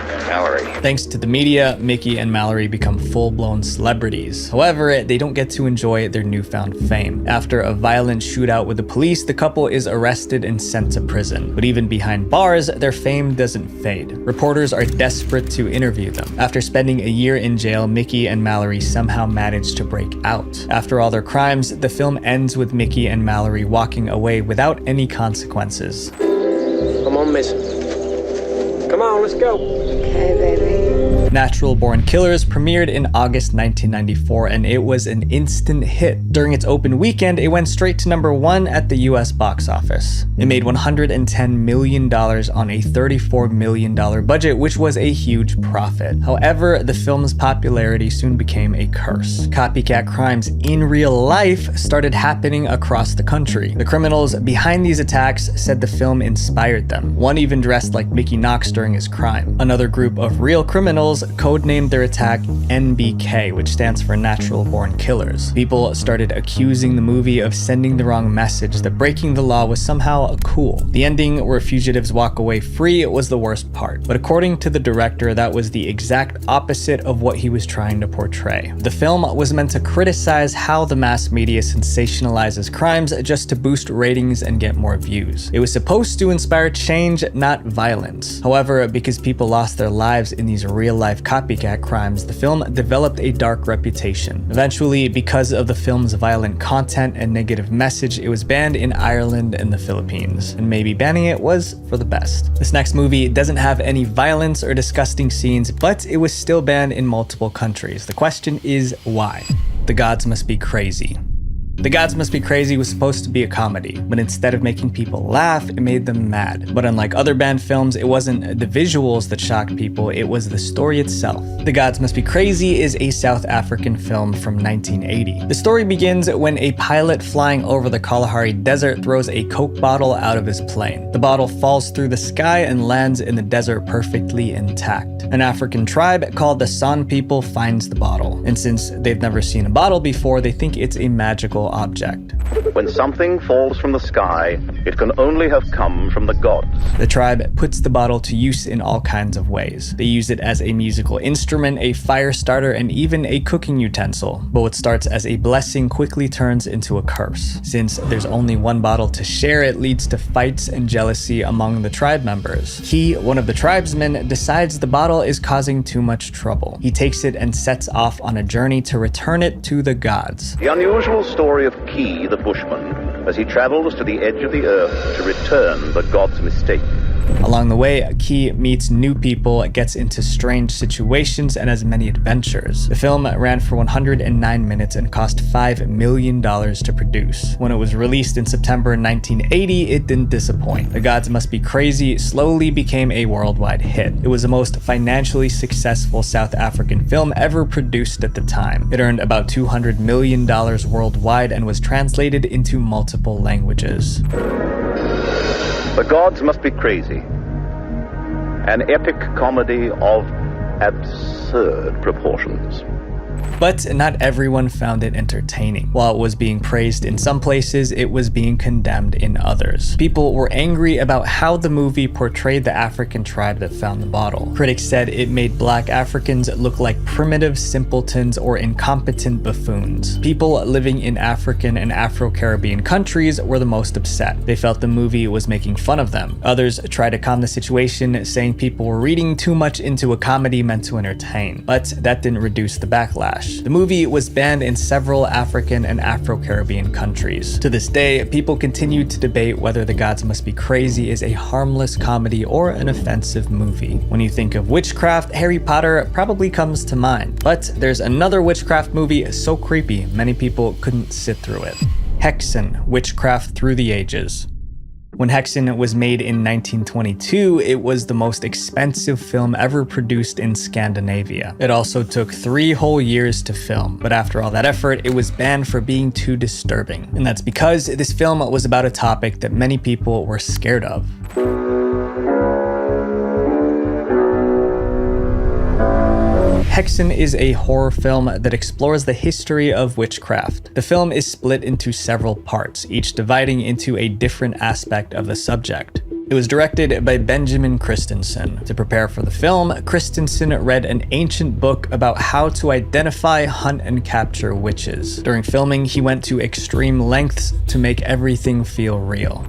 and Mallory. Thanks to the media, Mickey and Mallory become full-blown celebrities. However, they don't get to enjoy their newfound fame. After a violent shootout with the police, the couple is arrested and sent to prison. But even behind bars, their fame doesn't fade. Reporters are desperate to interview them. After spending a year in jail, Mickey and Mallory somehow manage to break out. After all their crimes, the film ends with Mickey and Mallory walking away without any consequences. I'm on mission. Come on, let's go. Okay, baby. Natural Born Killers premiered in August 1994, and it was an instant hit. During its open weekend, it went straight to #1 at the US box office. It made $110 million on a $34 million budget, which was a huge profit. However, the film's popularity soon became a curse. Copycat crimes in real life started happening across the country. The criminals behind these attacks said the film inspired them. One even dressed like Mickey Knox during his crime. Another group of real criminals codenamed their attack NBK, which stands for Natural Born Killers. People started accusing the movie of sending the wrong message, that breaking the law was somehow cool. The ending, where fugitives walk away free, was the worst part. But according to the director, that was the exact opposite of what he was trying to portray. The film was meant to criticize how the mass media sensationalizes crimes just to boost ratings and get more views. It was supposed to inspire change, not violence. However, because people lost their lives in these real-life copycat crimes, the film developed a dark reputation. Eventually, because of the film's violent content and negative message, it was banned in Ireland and the Philippines. And maybe banning it was for the best. This next movie doesn't have any violence or disgusting scenes, but it was still banned in multiple countries. The question is why? The Gods Must Be Crazy. The Gods Must Be Crazy was supposed to be a comedy, but instead of making people laugh, it made them mad. But unlike other banned films, it wasn't the visuals that shocked people, it was the story itself. The Gods Must Be Crazy is a South African film from 1980. The story begins when a pilot flying over the Kalahari Desert throws a Coke bottle out of his plane. The bottle falls through the sky and lands in the desert perfectly intact. An African tribe called the San people finds the bottle, and since they've never seen a bottle before, they think it's a magical object. When something falls from the sky, it can only have come from the gods. The tribe puts the bottle to use in all kinds of ways. They use it as a musical instrument, a fire starter, and even a cooking utensil. But what starts as a blessing quickly turns into a curse. Since there's only one bottle to share, it leads to fights and jealousy among the tribe members. He, one of the tribesmen, decides the bottle is causing too much trouble. He takes it and sets off on a journey to return it to the gods. The unusual story of Key the Bushman, as he travels to the edge of the earth to return the gods' mistake. Along the way, Key meets new people, gets into strange situations, and has many adventures. The film ran for 109 minutes and cost $5 million to produce. When it was released in September 1980, it didn't disappoint. The Gods Must Be Crazy slowly became a worldwide hit. It was the most financially successful South African film ever produced at the time. It earned about $200 million worldwide and was translated into multiple languages. The Gods Must Be Crazy. An epic comedy of absurd proportions. But not everyone found it entertaining. While it was being praised in some places, it was being condemned in others. People were angry about how the movie portrayed the African tribe that found the bottle. Critics said it made black Africans look like primitive simpletons or incompetent buffoons. People living in African and Afro-Caribbean countries were the most upset. They felt the movie was making fun of them. Others tried to calm the situation, saying people were reading too much into a comedy meant to entertain. But that didn't reduce the backlash. The movie was banned in several African and Afro-Caribbean countries. To this day, people continue to debate whether The Gods Must Be Crazy is a harmless comedy or an offensive movie. When you think of witchcraft, Harry Potter probably comes to mind. But there's another witchcraft movie so creepy, many people couldn't sit through it. Hexen, Witchcraft Through the Ages. When Hexen was made in 1922, it was the most expensive film ever produced in Scandinavia. It also took 3 whole years to film, but after all that effort, it was banned for being too disturbing. And that's because this film was about a topic that many people were scared of. Hexen is a horror film that explores the history of witchcraft. The film is split into several parts, each dividing into a different aspect of the subject. It was directed by Benjamin Christensen. To prepare for the film, Christensen read an ancient book about how to identify, hunt, and capture witches. During filming, he went to extreme lengths to make everything feel real.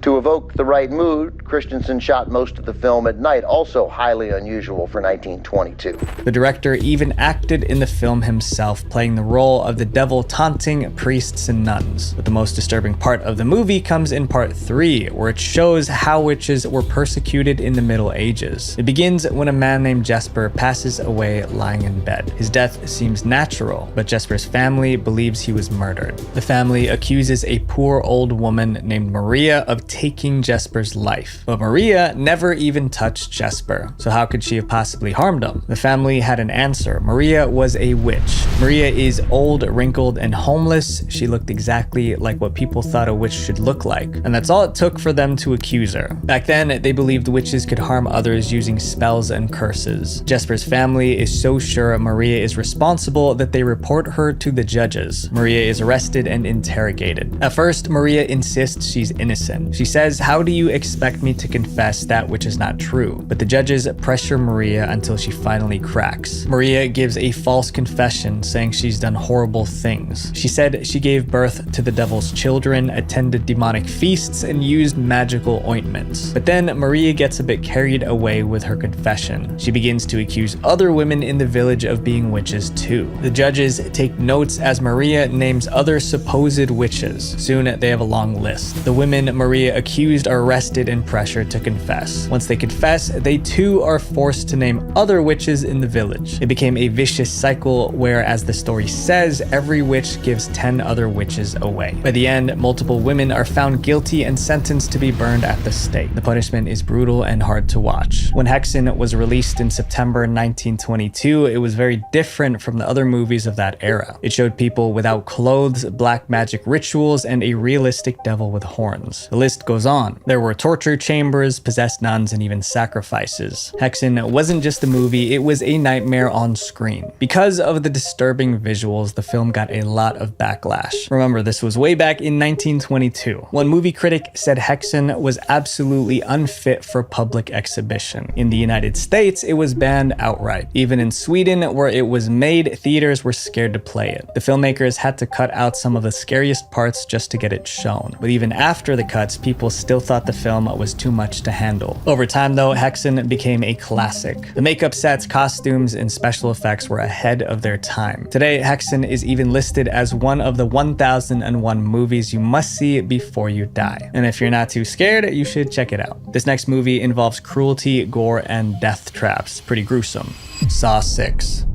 To evoke the right mood, Christensen shot most of the film at night, also highly unusual for 1922. The director even acted in the film himself, playing the role of the devil taunting priests and nuns. But the most disturbing part of the movie comes in part 3, where it shows how witches were persecuted in the Middle Ages. It begins when a man named Jesper passes away lying in bed. His death seems natural, but Jesper's family believes he was murdered. The family accuses a poor old woman named Maria of taking Jesper's life, but Maria never even touched Jesper, so how could she have possibly harmed him? The family had an answer. Maria was a witch. Maria is old, wrinkled, and homeless. She looked exactly like what people thought a witch should look like, and that's all it took for them to accuse her. Back then, they believed witches could harm others using spells and curses. Jesper's family is so sure Maria is responsible that they report her to the judges. Maria is arrested and interrogated. At first, Maria insists she's innocent. She says, "How do you expect me to confess that which is not true?" But the judges pressure Maria until she finally cracks. Maria gives a false confession, saying she's done horrible things. She said she gave birth to the devil's children, attended demonic feasts, and used magical ointments. But then Maria gets a bit carried away with her confession. She begins to accuse other women in the village of being witches too. The judges take notes as Maria names other supposed witches. Soon they have a long list. The women Maria accused are arrested and pressured to confess. Once they confess, they too are forced to name other witches in the village. It became a vicious cycle where, as the story says, every witch gives 10 other witches away. By the end, multiple women are found guilty and sentenced to be burned at the stake. The punishment is brutal and hard to watch. When Hexen was released in September 1922, it was very different from the other movies of that era. It showed people without clothes, black magic rituals, and a realistic devil with horns. The list goes on. There were torture chambers, possessed nuns, and even sacrifices. Hexen wasn't just a movie, it was a nightmare on screen. Because of the disturbing visuals, the film got a lot of backlash. Remember, this was way back in 1922. One movie critic said Hexen was absolutely unfit for public exhibition. In the United States, it was banned outright. Even in Sweden, where it was made, theaters were scared to play it. The filmmakers had to cut out some of the scariest parts just to get it shown. But even after the cuts, most people still thought the film was too much to handle. Over time though, Hexen became a classic. The makeup sets, costumes, and special effects were ahead of their time. Today, Hexen is even listed as one of the 1001 movies you must see before you die. And if you're not too scared, you should check it out. This next movie involves cruelty, gore, and death traps. Pretty gruesome. Saw 6.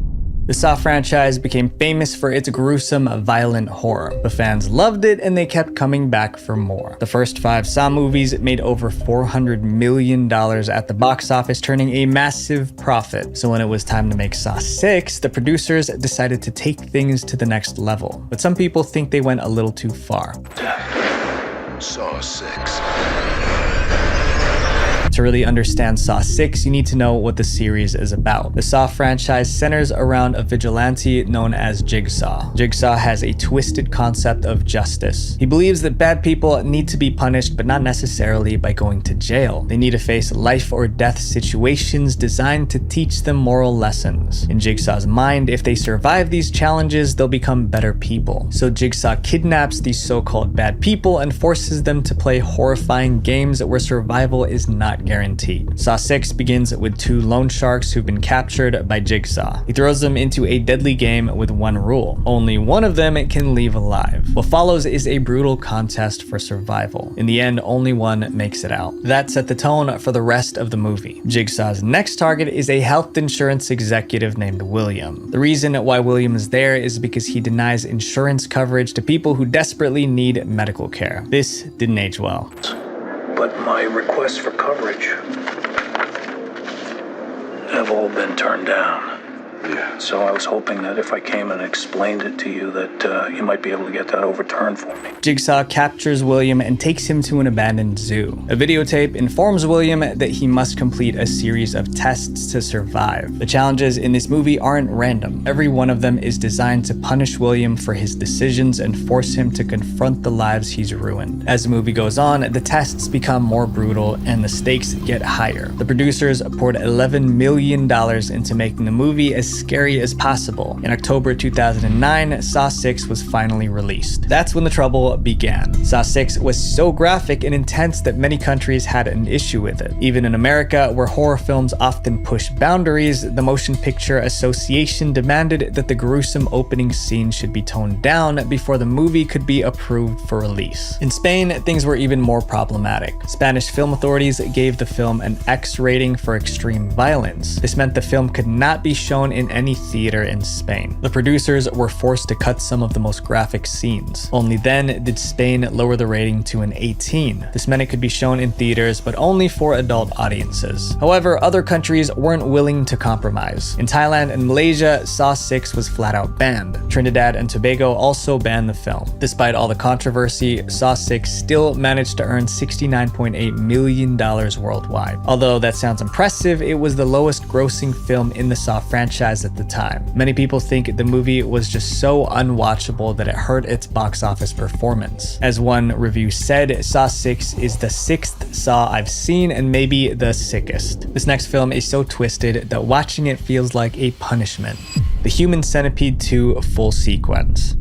The Saw franchise became famous for its gruesome, violent horror. The fans loved it and they kept coming back for more. The first 5 Saw movies made over $400 million at the box office, turning a massive profit. So when it was time to make Saw 6, the producers decided to take things to the next level. But some people think they went a little too far. Saw 6. To really understand Saw 6, you need to know what the series is about. The Saw franchise centers around a vigilante known as Jigsaw. Jigsaw has a twisted concept of justice. He believes that bad people need to be punished, but not necessarily by going to jail. They need to face life or death situations designed to teach them moral lessons. In Jigsaw's mind, if they survive these challenges, they'll become better people. So Jigsaw kidnaps these so-called bad people and forces them to play horrifying games where survival is not guaranteed. Saw 6 begins with 2 loan sharks who've been captured by Jigsaw. He throws them into a deadly game with one rule. Only one of them can leave alive. What follows is a brutal contest for survival. In the end, only one makes it out. That set the tone for the rest of the movie. Jigsaw's next target is a health insurance executive named William. The reason why William is there is because he denies insurance coverage to people who desperately need medical care. This didn't age well. But my requests for coverage have all been turned down. Yeah. So I was hoping that if I came and explained it to you that you might be able to get that overturned for me. Jigsaw captures William and takes him to an abandoned zoo. A videotape informs William that he must complete a series of tests to survive. The challenges in this movie aren't random. Every one of them is designed to punish William for his decisions and force him to confront the lives he's ruined. As the movie goes on, the tests become more brutal and the stakes get higher. The producers poured $11 million into making the movie as scary as possible. In October 2009, Saw 6 was finally released. That's when the trouble began. Saw 6 was so graphic and intense that many countries had an issue with it. Even in America, where horror films often push boundaries, the Motion Picture Association demanded that the gruesome opening scene should be toned down before the movie could be approved for release. In Spain, things were even more problematic. Spanish film authorities gave the film an X rating for extreme violence. This meant the film could not be shown in any theater in Spain. The producers were forced to cut some of the most graphic scenes. Only then did Spain lower the rating to an 18. This meant it could be shown in theaters, but only for adult audiences. However, other countries weren't willing to compromise. In Thailand and Malaysia, Saw 6 was flat out banned. Trinidad and Tobago also banned the film. Despite all the controversy, Saw 6 still managed to earn $69.8 million worldwide. Although that sounds impressive, it was the lowest grossing film in the Saw franchise at the time. Many people think the movie was just so unwatchable that it hurt its box office performance. As one review said, Saw 6 is the 6th Saw I've seen and maybe the sickest. This next film is so twisted that watching it feels like a punishment. The Human Centipede 2 full sequence.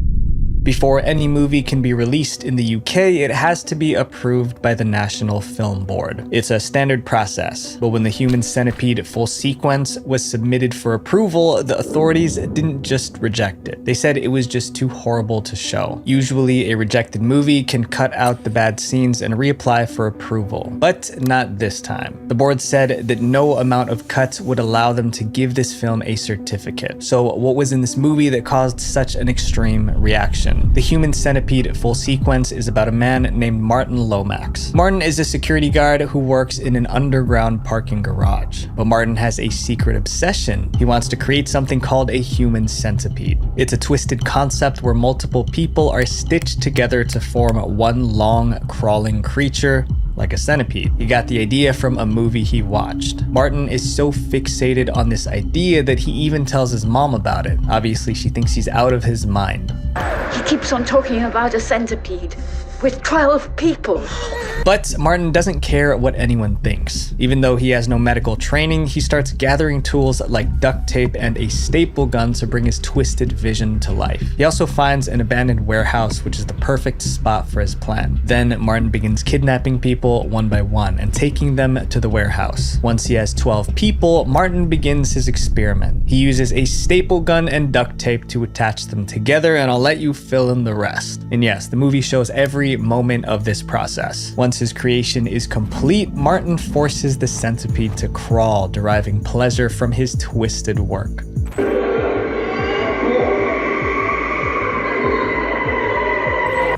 Before any movie can be released in the UK, it has to be approved by the National Film Board. It's a standard process, but when the Human Centipede full sequence was submitted for approval, the authorities didn't just reject it. They said it was just too horrible to show. Usually, a rejected movie can cut out the bad scenes and reapply for approval, but not this time. The board said that no amount of cuts would allow them to give this film a certificate. So what was in this movie that caused such an extreme reaction? The Human Centipede full sequence is about a man named Martin Lomax. Martin is a security guard who works in an underground parking garage. But Martin has a secret obsession. He wants to create something called a human centipede. It's a twisted concept where multiple people are stitched together to form one long, crawling creature like a centipede. He got the idea from a movie he watched. Martin is so fixated on this idea that he even tells his mom about it. Obviously, she thinks he's out of his mind. He keeps on talking about a centipede with 12 people. But Martin doesn't care what anyone thinks. Even though he has no medical training, he starts gathering tools like duct tape and a staple gun to bring his twisted vision to life. He also finds an abandoned warehouse, which is the perfect spot for his plan. Then Martin begins kidnapping people one by one and taking them to the warehouse. Once he has 12 people, Martin begins his experiment. He uses a staple gun and duct tape to attach them together, and I'll let you fill in the rest. And yes, the movie shows every moment of this process. Once his creation is complete, Martin forces the centipede to crawl, deriving pleasure from his twisted work.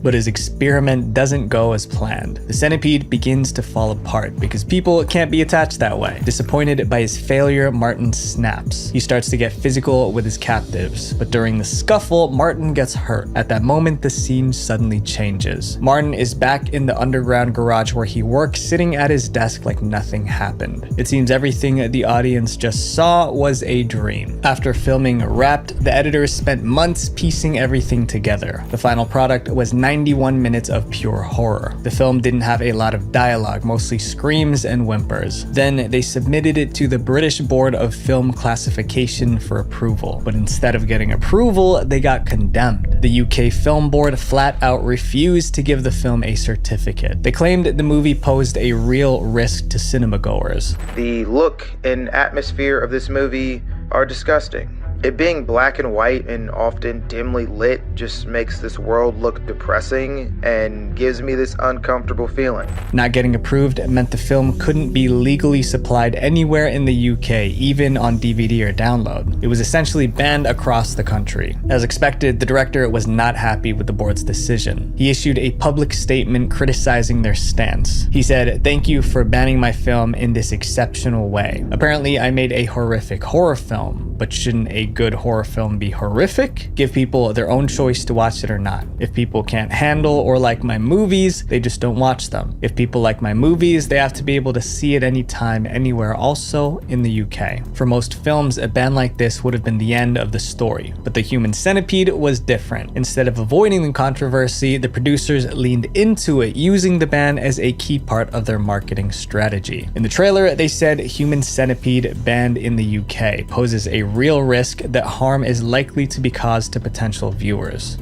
But his experiment doesn't go as planned. The centipede begins to fall apart because people can't be attached that way. Disappointed by his failure, Martin snaps. He starts to get physical with his captives, but during the scuffle, Martin gets hurt. At that moment, the scene suddenly changes. Martin is back in the underground garage where he works, sitting at his desk like nothing happened. It seems everything the audience just saw was a dream. After filming Wrapped, the editors spent months piecing everything together. The final product was 91 minutes of pure horror. The film didn't have a lot of dialogue, mostly screams and whimpers. Then they submitted it to the British Board of Film Classification for approval. But instead of getting approval, they got condemned. The UK Film Board flat out refused to give the film a certificate. They claimed the movie posed a real risk to cinema goers. The look and atmosphere of this movie are disgusting. It being black and white and often dimly lit just makes this world look depressing and gives me this uncomfortable feeling. Not getting approved meant the film couldn't be legally supplied anywhere in the UK, even on DVD or download. It was essentially banned across the country. As expected, the director was not happy with the board's decision. He issued a public statement criticizing their stance. He said, "Thank you for banning my film in this exceptional way. Apparently, I made a horrific horror film, but shouldn't a good horror film be horrific? Give people their own choice to watch it or not. If people can't handle or like my movies, they just don't watch them. If people like my movies, they have to be able to see it anytime, anywhere, also in the UK." For most films, a ban like this would have been the end of the story, but The Human Centipede was different. Instead of avoiding the controversy, the producers leaned into it, using the ban as a key part of their marketing strategy. In the trailer, they said Human Centipede banned in the UK poses a real risk that harm is likely to be caused to potential viewers.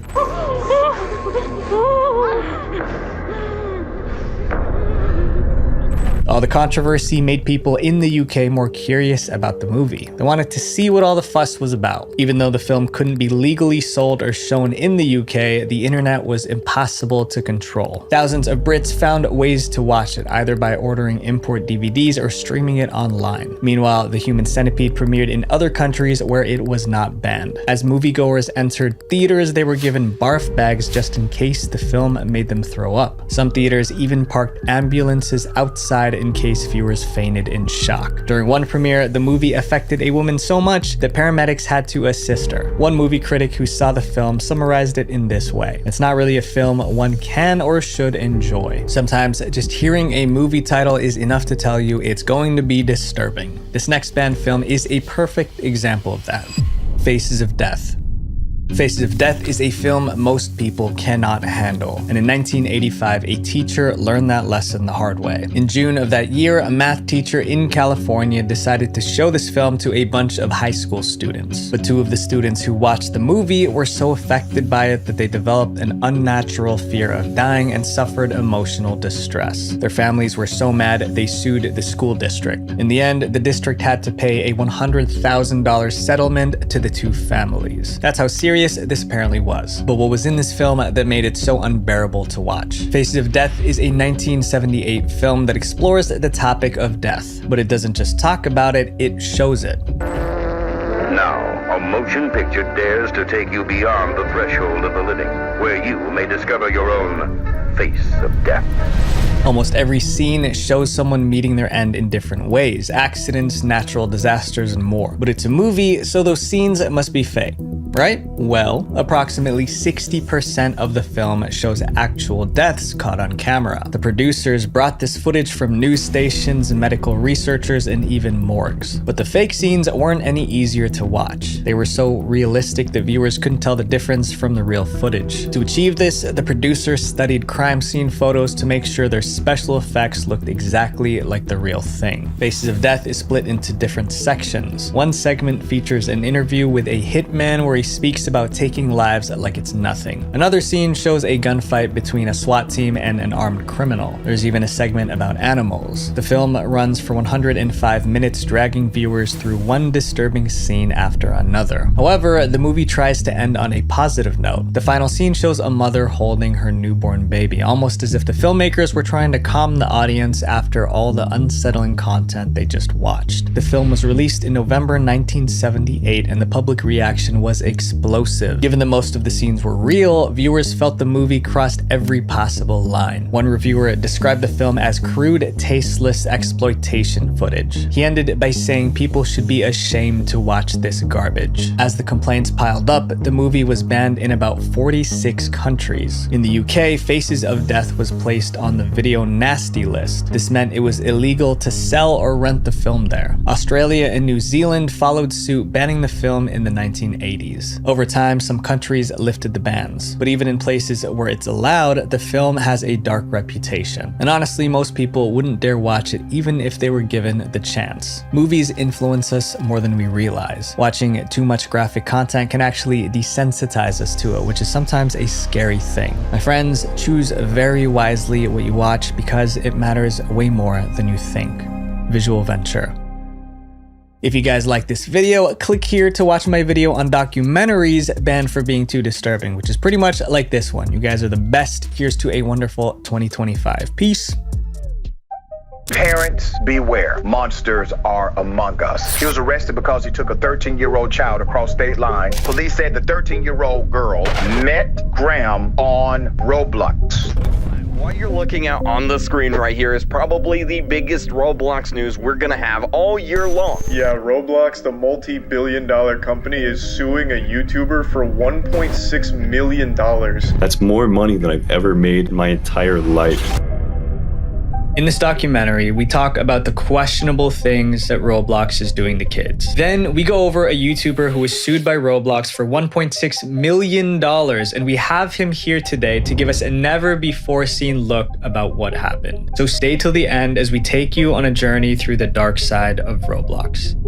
All the controversy made people in the UK more curious about the movie. They wanted to see what all the fuss was about. Even though the film couldn't be legally sold or shown in the UK, the internet was impossible to control. Thousands of Brits found ways to watch it, either by ordering import DVDs or streaming it online. Meanwhile, The Human Centipede premiered in other countries where it was not banned. As moviegoers entered theaters, they were given barf bags just in case the film made them throw up. Some theaters even parked ambulances outside in case viewers fainted in shock. During one premiere, the movie affected a woman so much that paramedics had to assist her. One movie critic who saw the film summarized it in this way: "It's not really a film one can or should enjoy. Sometimes just hearing a movie title is enough to tell you it's going to be disturbing." This next banned film is a perfect example of that. Faces of Death. Faces of Death is a film most people cannot handle, and in 1985, a teacher learned that lesson the hard way. In June of that year, a math teacher in California decided to show this film to a bunch of high school students. But two of the students who watched the movie were so affected by it that they developed an unnatural fear of dying and suffered emotional distress. Their families were so mad they sued the school district. In the end, the district had to pay a $100,000 settlement to the two families. That's how serious this apparently was. But what was in this film that made it so unbearable to watch? Faces of Death is a 1978 film that explores the topic of death, but it doesn't just talk about it, it shows it. Now, a motion picture dares to take you beyond the threshold of the living, where you may discover your own face of death. Almost every scene shows someone meeting their end in different ways: accidents, natural disasters, and more. But it's a movie, so those scenes must be fake. right? Well, approximately 60% of the film shows actual deaths caught on camera. The producers brought this footage from news stations, medical researchers, and even morgues. But the fake scenes weren't any easier to watch. They were so realistic that viewers couldn't tell the difference from the real footage. To achieve this, the producers studied crime scene photos to make sure their special effects looked exactly like the real thing. Faces of Death is split into different sections. One segment features an interview with a hitman where he speaks about taking lives like it's nothing. Another scene shows a gunfight between a SWAT team and an armed criminal. There's even a segment about animals. The film runs for 105 minutes, dragging viewers through one disturbing scene after another. However, the movie tries to end on a positive note. The final scene shows a mother holding her newborn baby, almost as if the filmmakers were trying to calm the audience after all the unsettling content they just watched. The film was released in November 1978, and the public reaction was explosive. Given that most of the scenes were real, viewers felt the movie crossed every possible line. One reviewer described the film as crude, tasteless exploitation footage. He ended by saying people should be ashamed to watch this garbage. As the complaints piled up, the movie was banned in about 46 countries. In the UK, Faces of Death was placed on the video nasty list. This meant it was illegal to sell or rent the film there. Australia and New Zealand followed suit, banning the film in the 1980s. Over time, some countries lifted the bans, but even in places where it's allowed, the film has a dark reputation. And honestly, most people wouldn't dare watch it even if they were given the chance. Movies influence us more than we realize. Watching too much graphic content can actually desensitize us to it, which is sometimes a scary thing. My friends, choose very wisely what you watch because it matters way more than you think. Visual Venture. If you guys like this video, click here to watch my video on documentaries banned for being too disturbing, which is pretty much like this one. You guys are the best. Here's to a wonderful 2025. Peace. Parents, beware. Monsters are among us. He was arrested because he took a 13-year-old child across state lines. Police said the 13-year-old girl met Graham on Roblox. What you're looking at on the screen right here is probably the biggest Roblox news we're gonna have all year long. Yeah, Roblox, the multi-billion-dollar company, is suing a YouTuber for $1.6 million. That's more money than I've ever made in my entire life. In this documentary, we talk about the questionable things that Roblox is doing to kids. Then we go over a YouTuber who was sued by Roblox for $1.6 million, and we have him here today to give us a never-before-seen look about what happened. So stay till the end as we take you on a journey through the dark side of Roblox.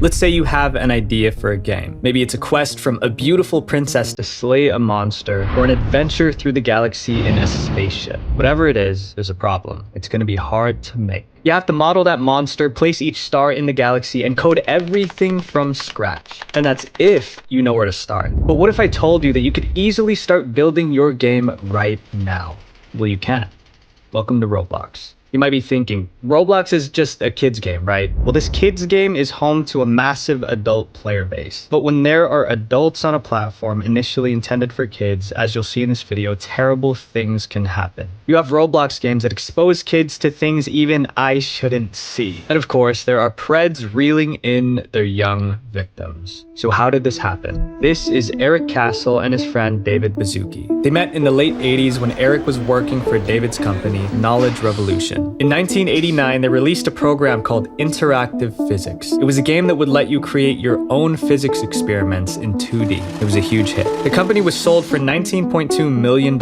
Let's say you have an idea for a game. Maybe it's a quest from a beautiful princess to slay a monster, or an adventure through the galaxy in a spaceship. Whatever it is, there's a problem. It's going to be hard to make. You have to model that monster, place each star in the galaxy, and code everything from scratch. And that's if you know where to start. But what if I told you that you could easily start building your game right now? Well, you can. Welcome to Roblox. You might be thinking, Roblox is just a kid's game, right? Well, this kid's game is home to a massive adult player base. But when there are adults on a platform initially intended for kids, as you'll see in this video, terrible things can happen. You have Roblox games that expose kids to things even I shouldn't see. And of course, there are preds reeling in their young victims. So how did this happen? This is Eric Castle and his friend David Baszucki. They met in the late 80s when Eric was working for David's company, Knowledge Revolution. In 1989, they released a program called Interactive Physics. It was a game that would let you create your own physics experiments in 2D. It was a huge hit. The company was sold for $19.2 million,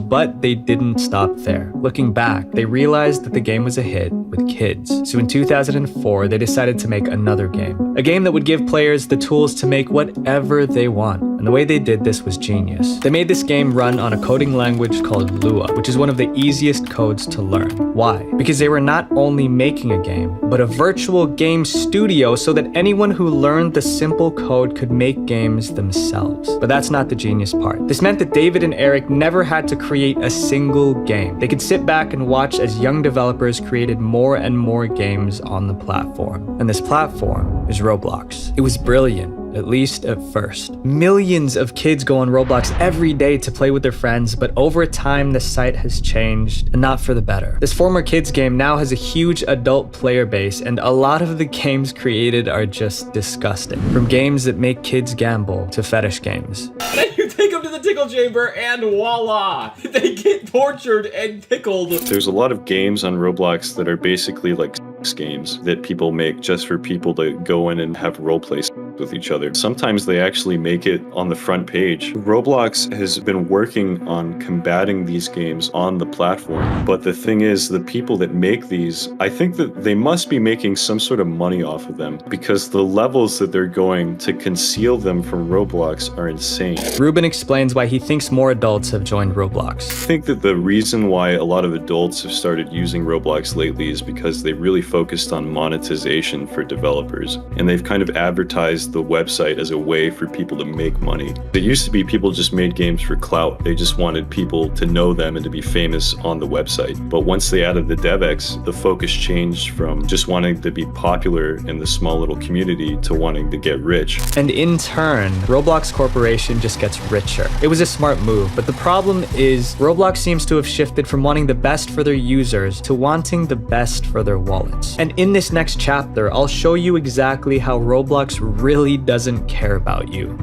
but they didn't stop there. Looking back, they realized that the game was a hit with kids. So in 2004, they decided to make another game. A game that would give players the tools to make whatever they want. And the way they did this was genius. They made this game run on a coding language called Lua, which is one of the easiest codes to learn. Why? Because they were not only making a game, but a virtual game studio so that anyone who learned the simple code could make games themselves. But that's not the genius part. This meant that David and Eric never had to create a single game. They could sit back and watch as young developers created more and more games on the platform. And this platform is Roblox. It was brilliant. at least at first. Millions of kids go on Roblox every day to play with their friends, but over time the site has changed, and not for the better. This former kids game now has a huge adult player base, and a lot of the games created are just disgusting. From games that make kids gamble to fetish games. Then you take them to the tickle chamber and voila! They get tortured and tickled. There's a lot of games on Roblox that are basically like sex games that people make just for people to go in and have roleplay with each other. Sometimes they actually make it on the front page. Roblox has been working on combating these games on the platform, but the thing is, the people that make these, I think that they must be making some sort of money off of them, because the levels that they're going to conceal them from Roblox are insane. Ruben explains why he thinks more adults have joined Roblox. I think that the reason why a lot of adults have started using Roblox lately is because they really focused on monetization for developers, and they've kind of advertised the website as a way for people to make money. It used to be people just made games for clout. They just wanted people to know them and to be famous on the website. But once they added the DevX, the focus changed from just wanting to be popular in the small little community to wanting to get rich. And in turn, Roblox Corporation just gets richer. It was a smart move, but the problem is Roblox seems to have shifted from wanting the best for their users to wanting the best for their wallets. And in this next chapter, I'll show you exactly how Roblox really doesn't care about you.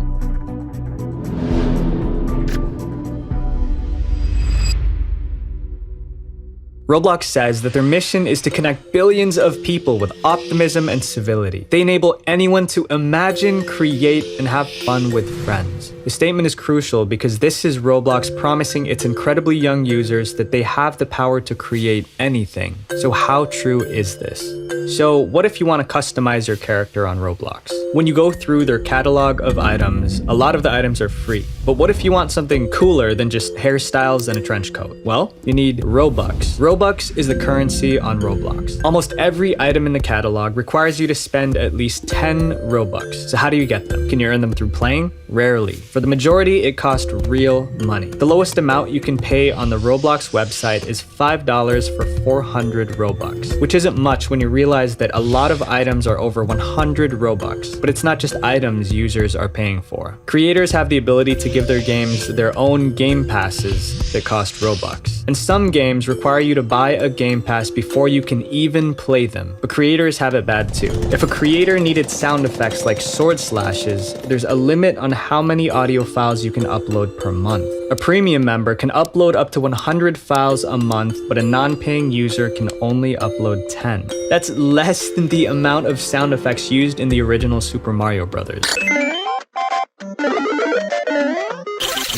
Roblox says that their mission is to connect billions of people with optimism and civility. They enable anyone to imagine, create, and have fun with friends. The statement is crucial because this is Roblox promising its incredibly young users that they have the power to create anything. So how true is this? So what if you want to customize your character on Roblox? When you go through their catalog of items, a lot of the items are free. But what if you want something cooler than just hairstyles and a trench coat? Well, you need Robux. Robux is the currency on Roblox. Almost every item in the catalog requires you to spend at least 10 Robux. So how do you get them? Can you earn them through playing? Rarely. For the majority, it costs real money. The lowest amount you can pay on the Roblox website is $5 for 400 Robux, which isn't much when you realize that a lot of items are over 100 Robux. But it's not just items users are paying for. Creators have the ability to give their games their own game passes that cost Robux. And some games require you to buy a game pass before you can even play them. But creators have it bad too. If a creator needed sound effects like sword slashes, there's a limit on how many audio files you can upload per month. A premium member can upload up to 100 files a month, but a non-paying user can only upload 10. That's less than the amount of sound effects used in the original Super Mario Brothers.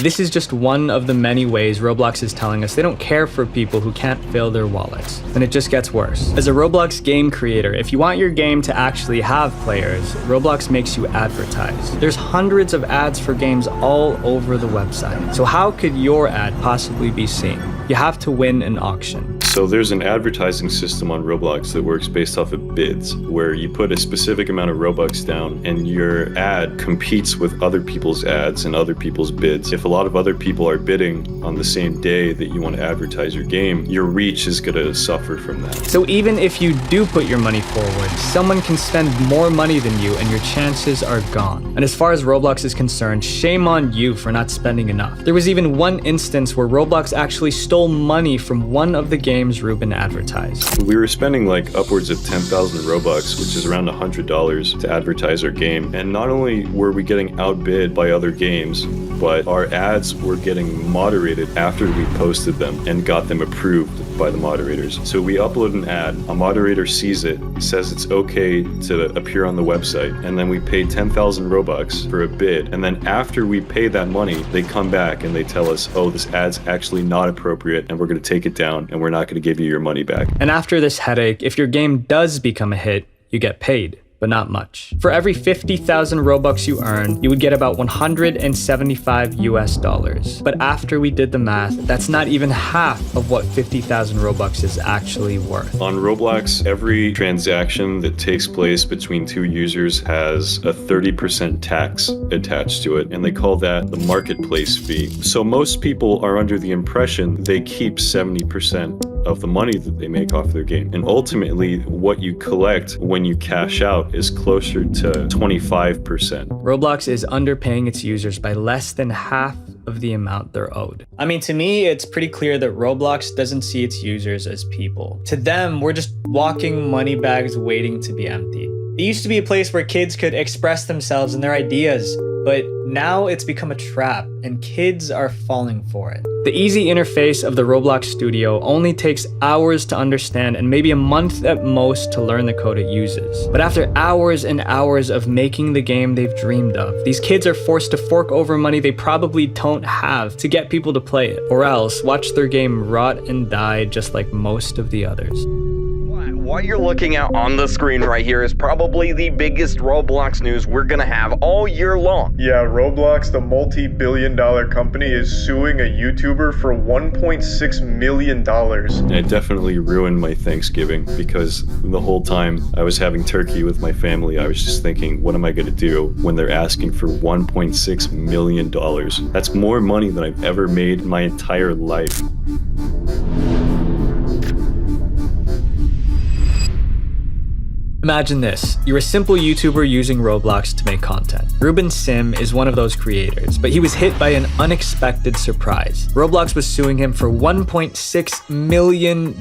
This is just one of the many ways Roblox is telling us they don't care for people who can't fill their wallets. And it just gets worse. As a Roblox game creator, if you want your game to actually have players, Roblox makes you advertise. There's hundreds of ads for games all over the website. So how could your ad possibly be seen? You have to win an auction. So there's an advertising system on Roblox that works based off of bids, where you put a specific amount of Robux down and your ad competes with other people's ads and other people's bids. If a lot of other people are bidding on the same day that you want to advertise your game, your reach is going to suffer from that. So even if you do put your money forward, someone can spend more money than you and your chances are gone. And as far as Roblox is concerned, shame on you for not spending enough. There was even one instance where Roblox actually stole money from one of the games Ruben advertised. We were spending like upwards of 10,000 Robux, which is around $100 to advertise our game. And not only were we getting outbid by other games, but our ads were getting moderated after we posted them and got them approved by the moderators. So we upload an ad, a moderator sees it, says it's okay to appear on the website, and then we pay 10,000 Robux for a bid. And then after we pay that money, they come back and they tell us, oh, this ad's actually not appropriate and we're going to take it down and we're not going to give you your money back. And after this headache, if your game does become a hit, you get paid. But not much. For every 50,000 Robux you earn, you would get about 175 US dollars. But after we did the math, that's not even half of what 50,000 Robux is actually worth. On Roblox, every transaction that takes place between two users has a 30% tax attached to it, and they call that the marketplace fee. So most people are under the impression they keep 70%. of the money that they make off their game. And ultimately, what you collect when you cash out is closer to 25%. Roblox is underpaying its users by less than half of the amount they're owed. I mean, to me, it's pretty clear that Roblox doesn't see its users as people. To them, we're just walking money bags waiting to be emptied. It used to be a place where kids could express themselves and their ideas, but now it's become a trap, and kids are falling for it. The easy interface of the Roblox studio only takes hours to understand and maybe a month at most to learn the code it uses. But after hours and hours of making the game they've dreamed of, these kids are forced to fork over money they probably don't have to get people to play it, or else watch their game rot and die just like most of the others. What you're looking at on the screen right here is probably the biggest Roblox news we're gonna have all year long. Yeah, Roblox, the multi-billion-dollar company, is suing a YouTuber for $1.6 million. And it definitely ruined my Thanksgiving because the whole time I was having turkey with my family, I was just thinking, what am I gonna do when they're asking for $1.6 million? That's more money than I've ever made in my entire life. Imagine this, you're a simple YouTuber using Roblox to make content. Ruben Sim is one of those creators, but he was hit by an unexpected surprise. Roblox was suing him for $1.6 million.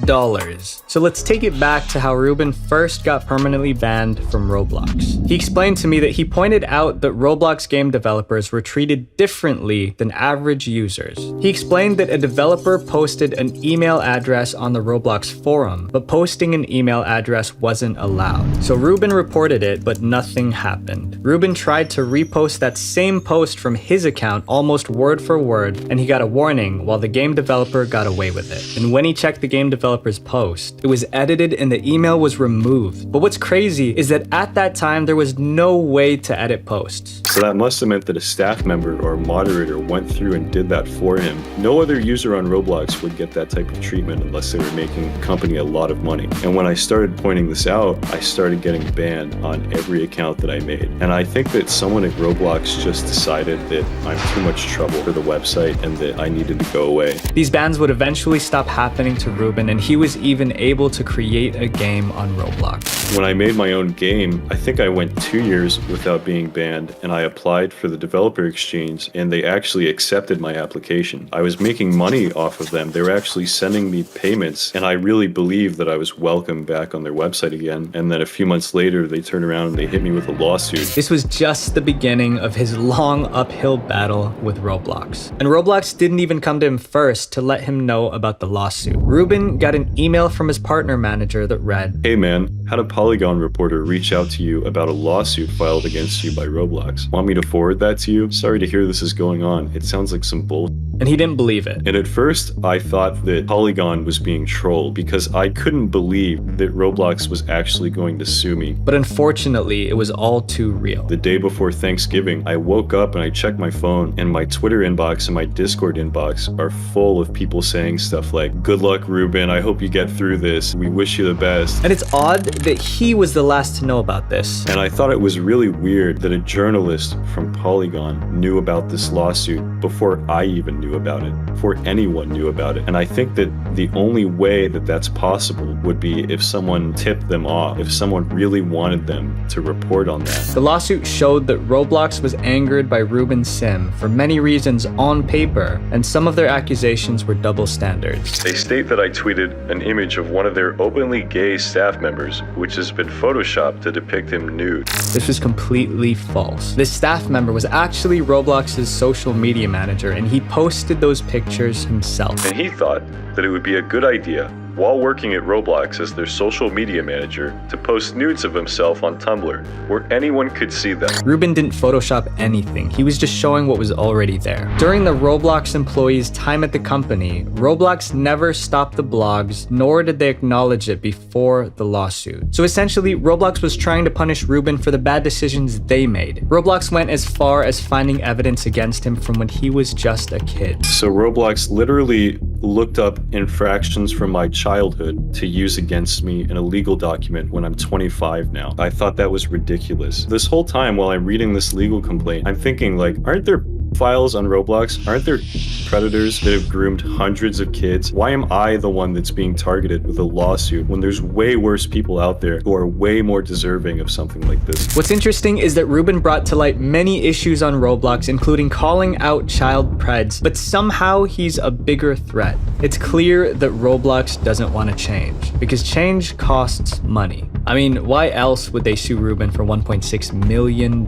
So let's take it back to how Ruben first got permanently banned from Roblox. He explained to me that he pointed out that Roblox game developers were treated differently than average users. He explained that a developer posted an email address on the Roblox forum, but posting an email address wasn't allowed. So Ruben reported it, but nothing happened. Ruben tried to repost that same post from his account almost word for word, and he got a warning while the game developer got away with it. And when he checked the game developer's post, it was edited and the email was removed. But what's crazy is that at that time, there was no way to edit posts. So that must have meant that a staff member or moderator went through and did that for him. No other user on Roblox would get that type of treatment unless they were making the company a lot of money. And when I started pointing this out, I started getting banned on every account that I made. And I think that someone at Roblox just decided that I'm too much trouble for the website and that I needed to go away. These bans would eventually stop happening to Ruben, and he was even able to create a game on Roblox. When I made my own game, I think I went 2 years without being banned, and I applied for the developer exchange, and they actually accepted my application. I was making money off of them. They were actually sending me payments, and I really believed that I was welcome back on their website again. And then a few months later, they turned around and they hit me with a lawsuit. This was just the beginning of his long uphill battle with Roblox. And Roblox didn't even come to him first to let him know about the lawsuit. Ruben got an email from his partner manager that read, "Hey man, had a Polygon reporter reach out to you about a lawsuit filed against you by Roblox. Want me to forward that to you? Sorry to hear this is going on. It sounds like some bull." And he didn't believe it. And at first, I thought that Polygon was being trolled because I couldn't believe that Roblox was actually going to sue me. But unfortunately, it was all too real. The day before Thanksgiving, I woke up and I checked my phone, and my Twitter inbox and my Discord inbox are full of people saying stuff like, "Good luck, Ruben. I hope you get through this. We wish you the best." And it's odd that he was the last to know about this. And I thought it was really weird that a journalist from Polygon knew about this lawsuit before I even knew about it, before anyone knew about it. And I think that the only way that that's possible would be if someone tipped them off, if someone really wanted them to report on that. The lawsuit showed that Roblox was angered by Ruben Sim for many reasons on paper, and some of their accusations were double standards. They state that I tweeted an image of one of their openly gay staff members, which has been photoshopped to depict him nude. This was completely false. This staff member was actually Roblox's social media manager, and he posted those pictures himself. And he thought that it would be a good idea, while working at Roblox as their social media manager, to post nudes of himself on Tumblr, where anyone could see them. Ruben didn't Photoshop anything. He was just showing what was already there. During the Roblox employees' time at the company, Roblox never stopped the blogs, nor did they acknowledge it before the lawsuit. So essentially, Roblox was trying to punish Ruben for the bad decisions they made. Roblox went as far as finding evidence against him from when he was just a kid. So Roblox literally looked up infractions from my childhood to use against me in a legal document when I'm 25 now. I thought that was ridiculous. This whole time while I'm reading this legal complaint, I'm thinking like, aren't there files on Roblox? Aren't there predators that have groomed hundreds of kids? Why am I the one that's being targeted with a lawsuit when there's way worse people out there who are way more deserving of something like this? What's interesting is that Ruben brought to light many issues on Roblox, including calling out child preds, but somehow he's a bigger threat. It's clear that Roblox doesn't want to change, because change costs money. I mean, why else would they sue Ruben for $1.6 million?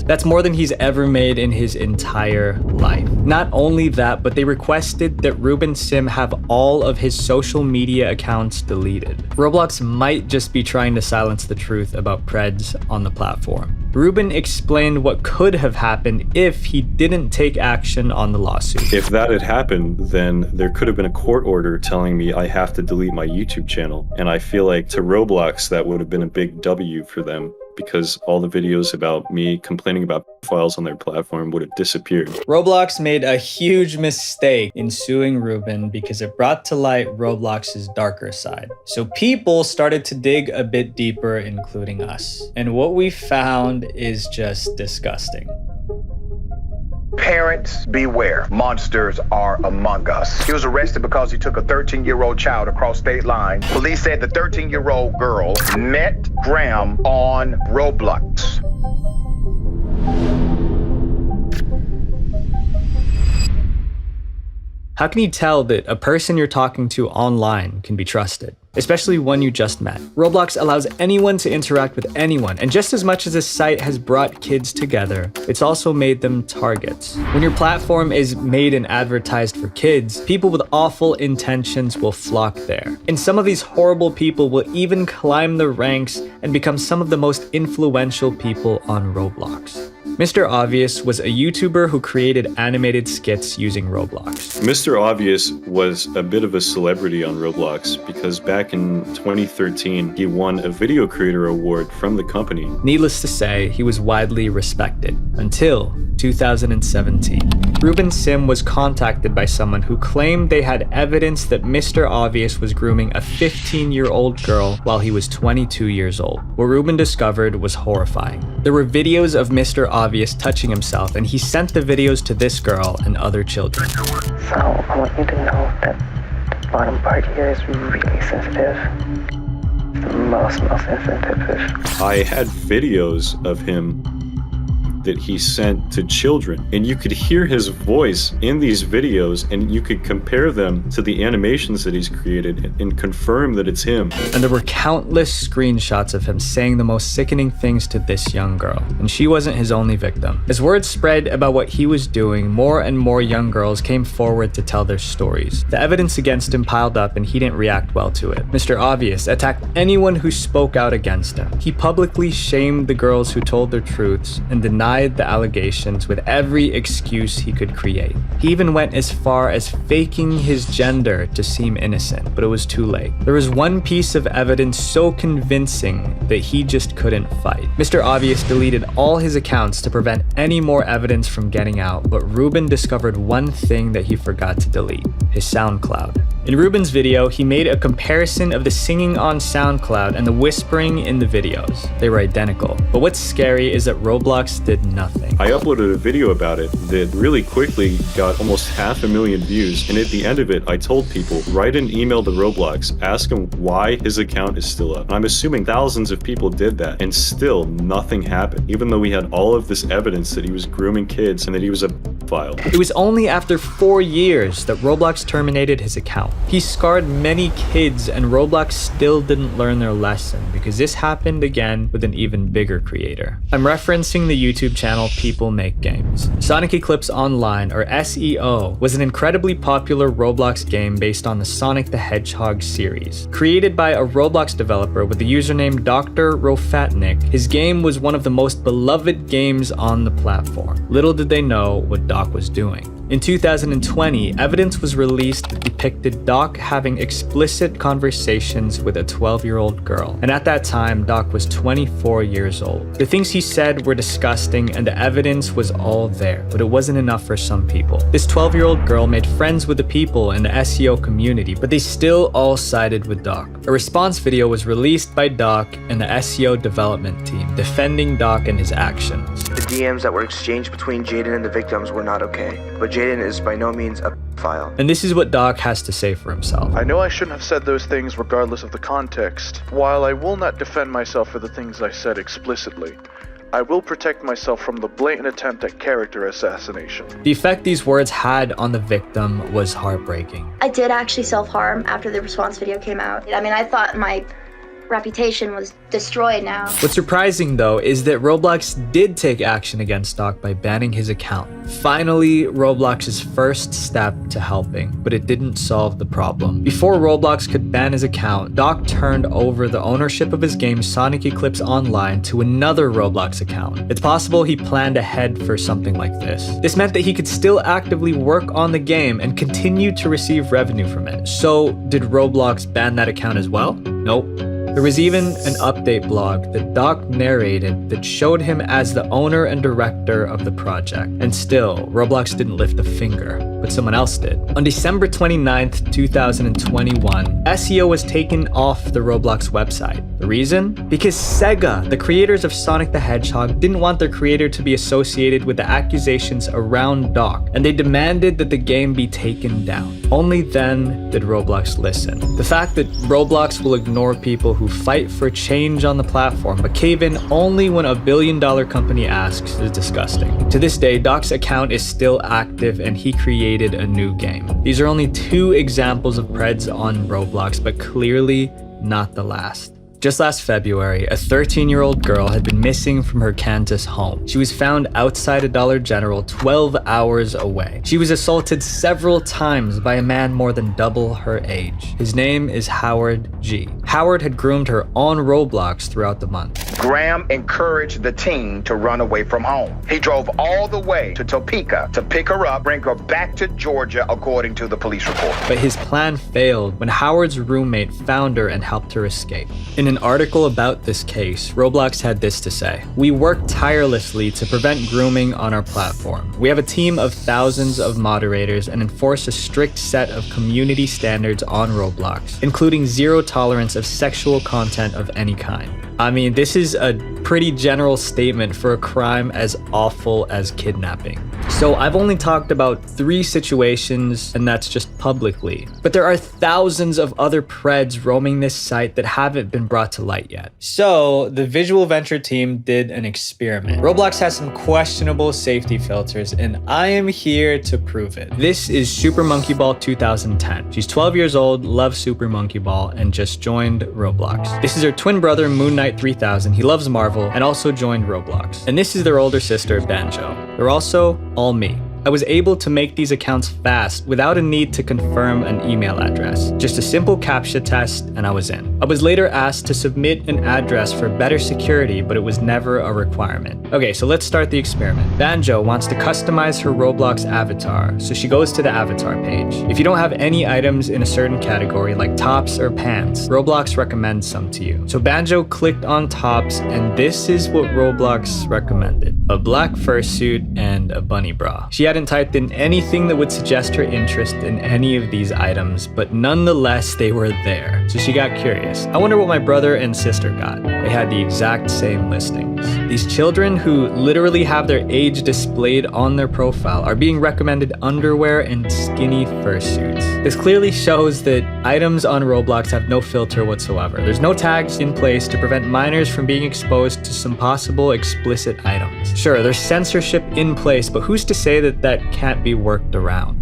That's more than he's ever made in his entire life. Not only that, but they requested that Ruben Sim have all of his social media accounts deleted. Roblox might just be trying to silence the truth about preds on the platform. Ruben explained what could have happened if he didn't take action on the lawsuit. If that had happened, then there could have been a court order telling me I have to delete my YouTube channel. And I feel like to Roblox, that would have been a big W for them, because all the videos about me complaining about files on their platform would have disappeared. Roblox made a huge mistake in suing Ruben because it brought to light Roblox's darker side. So people started to dig a bit deeper, including us. And what we found is just disgusting. Parents, beware. Monsters are among us. He was arrested because he took a 13-year-old child across state lines. Police said the 13-year-old girl met Graham on Roblox. How can you tell that a person you're talking to online can be trusted? Especially one you just met. Roblox allows anyone to interact with anyone, and just as much as this site has brought kids together, it's also made them targets. When your platform is made and advertised for kids, people with awful intentions will flock there. And some of these horrible people will even climb the ranks and become some of the most influential people on Roblox. Mr. Obvious was a YouTuber who created animated skits using Roblox. Mr. Obvious was a bit of a celebrity on Roblox because back in 2013, he won a Video Creator Award from the company. Needless to say, he was widely respected until 2017. Ruben Sim was contacted by someone who claimed they had evidence that Mr. Obvious was grooming a 15-year-old girl while he was 22 years old. What Ruben discovered was horrifying. There were videos of Mr. Obvious touching himself, and he sent the videos to this girl and other children. So I want you to know that the bottom part here is really sensitive. The most sensitive. I had videos of him that he sent to children, and you could hear his voice in these videos, and you could compare them to the animations that he's created and confirm that it's him. And there were countless screenshots of him saying the most sickening things to this young girl, and she wasn't his only victim. As word spread about what he was doing, more and more young girls came forward to tell their stories. The evidence against him piled up, and he didn't react well to it. Mr. Obvious attacked anyone who spoke out against him. He publicly shamed the girls who told their truths and denied the allegations with every excuse he could create. He even went as far as faking his gender to seem innocent, but it was too late. There was one piece of evidence so convincing that he just couldn't fight. Mr. Obvious deleted all his accounts to prevent any more evidence from getting out, but Ruben discovered one thing that he forgot to delete: his SoundCloud. In Ruben's video, he made a comparison of the singing on SoundCloud and the whispering in the videos. They were identical. But what's scary is that Roblox did nothing. I uploaded a video about it that really quickly got almost 500,000 views, and at the end of it, I told people, write an email to Roblox, ask him why his account is still up. I'm assuming thousands of people did that, and still nothing happened, even though we had all of this evidence that he was grooming kids and that he was a file. It was only after 4 years that Roblox terminated his account. He scarred many kids, and Roblox still didn't learn their lesson, because this happened again with an even bigger creator. I'm referencing the YouTube channel People Make Games. Sonic Eclipse Online, or SEO, was an incredibly popular Roblox game based on the Sonic the Hedgehog series. Created by a Roblox developer with the username Dr. Rofatnik, his game was one of the most beloved games on the platform. Little did they know what Doc was doing. In 2020, evidence was released that depicted Doc having explicit conversations with a 12-year-old girl. And at that time, Doc was 24 years old. The things he said were disgusting and the evidence was all there, but it wasn't enough for some people. This 12-year-old girl made friends with the people in the SEO community, but they still all sided with Doc. A response video was released by Doc and the SEO development team, defending Doc and his actions. The DMs that were exchanged between Jaden and the victims were not okay, but Jaden is by no means a pedophile. And this is what Doc has to say for himself. I know I shouldn't have said those things regardless of the context. While I will not defend myself for the things I said explicitly, I will protect myself from the blatant attempt at character assassination. The effect these words had on the victim was heartbreaking. I did actually self-harm after the response video came out. I mean, I thought my reputation was destroyed now. What's surprising though is that Roblox did take action against Doc by banning his account. Finally, Roblox's first step to helping, but it didn't solve the problem. Before Roblox could ban his account, Doc turned over the ownership of his game Sonic Eclipse Online to another Roblox account. It's possible he planned ahead for something like this. This meant that he could still actively work on the game and continue to receive revenue from it. So did Roblox ban that account as well? Nope. There was even an update blog that Doc narrated that showed him as the owner and director of the project. And still, Roblox didn't lift a finger, but someone else did. On December 29th, 2021, SEO was taken off the Roblox website. The reason? Because Sega, the creators of Sonic the Hedgehog, didn't want their creator to be associated with the accusations around Doc, and they demanded that the game be taken down. Only then did Roblox listen. The fact that Roblox will ignore people who fight for change on the platform but cave in only when a billion-dollar company asks is disgusting. To this day, Doc's account is still active and he created a new game. These are only 2 examples of Preds on Roblox, but clearly not the last. Just last February, a 13-year-old girl had been missing from her Kansas home. She was found outside a Dollar General 12 hours away. She was assaulted several times by a man more than double her age. His name is Howard G. Howard had groomed her on Roblox throughout the month. Graham encouraged the teen to run away from home. He drove all the way to Topeka to pick her up, bring her back to Georgia, according to the police report. But his plan failed when Howard's roommate found her and helped her escape. In an article about this case, Roblox had this to say: "We work tirelessly to prevent grooming on our platform. We have a team of thousands of moderators and enforce a strict set of community standards on Roblox, including zero tolerance of sexual content of any kind." I mean, this is a pretty general statement for a crime as awful as kidnapping. So I've only talked about 3 situations, and that's just publicly. But there are thousands of other Preds roaming this site that haven't been brought to light yet. So the Visual Venture team did an experiment. Roblox has some questionable safety filters, and I am here to prove it. This is Super Monkey Ball 2010. She's 12 years old, loves Super Monkey Ball, and just joined Roblox. This is her twin brother, Moon Knight 3000. He loves Marvel and also joined Roblox. And this is their older sister, Banjo. They're also all me. I was able to make these accounts fast without a need to confirm an email address. Just a simple CAPTCHA test and I was in. I was later asked to submit an address for better security, but it was never a requirement. Okay, so let's start the experiment. Banjo wants to customize her Roblox avatar, so she goes to the avatar page. If you don't have any items in a certain category like tops or pants, Roblox recommends some to you. So Banjo clicked on tops and this is what Roblox recommended: a black fursuit and a bunny bra. She hadn't typed in anything that would suggest her interest in any of these items, but nonetheless they were there. So she got curious. I wonder what my brother and sister got. They had the exact same listings. These children who literally have their age displayed on their profile are being recommended underwear and skinny fursuits. This clearly shows that items on Roblox have no filter whatsoever. There's no tags in place to prevent minors from being exposed to some possible explicit items. Sure, there's censorship in place, but who's to say that that can't be worked around?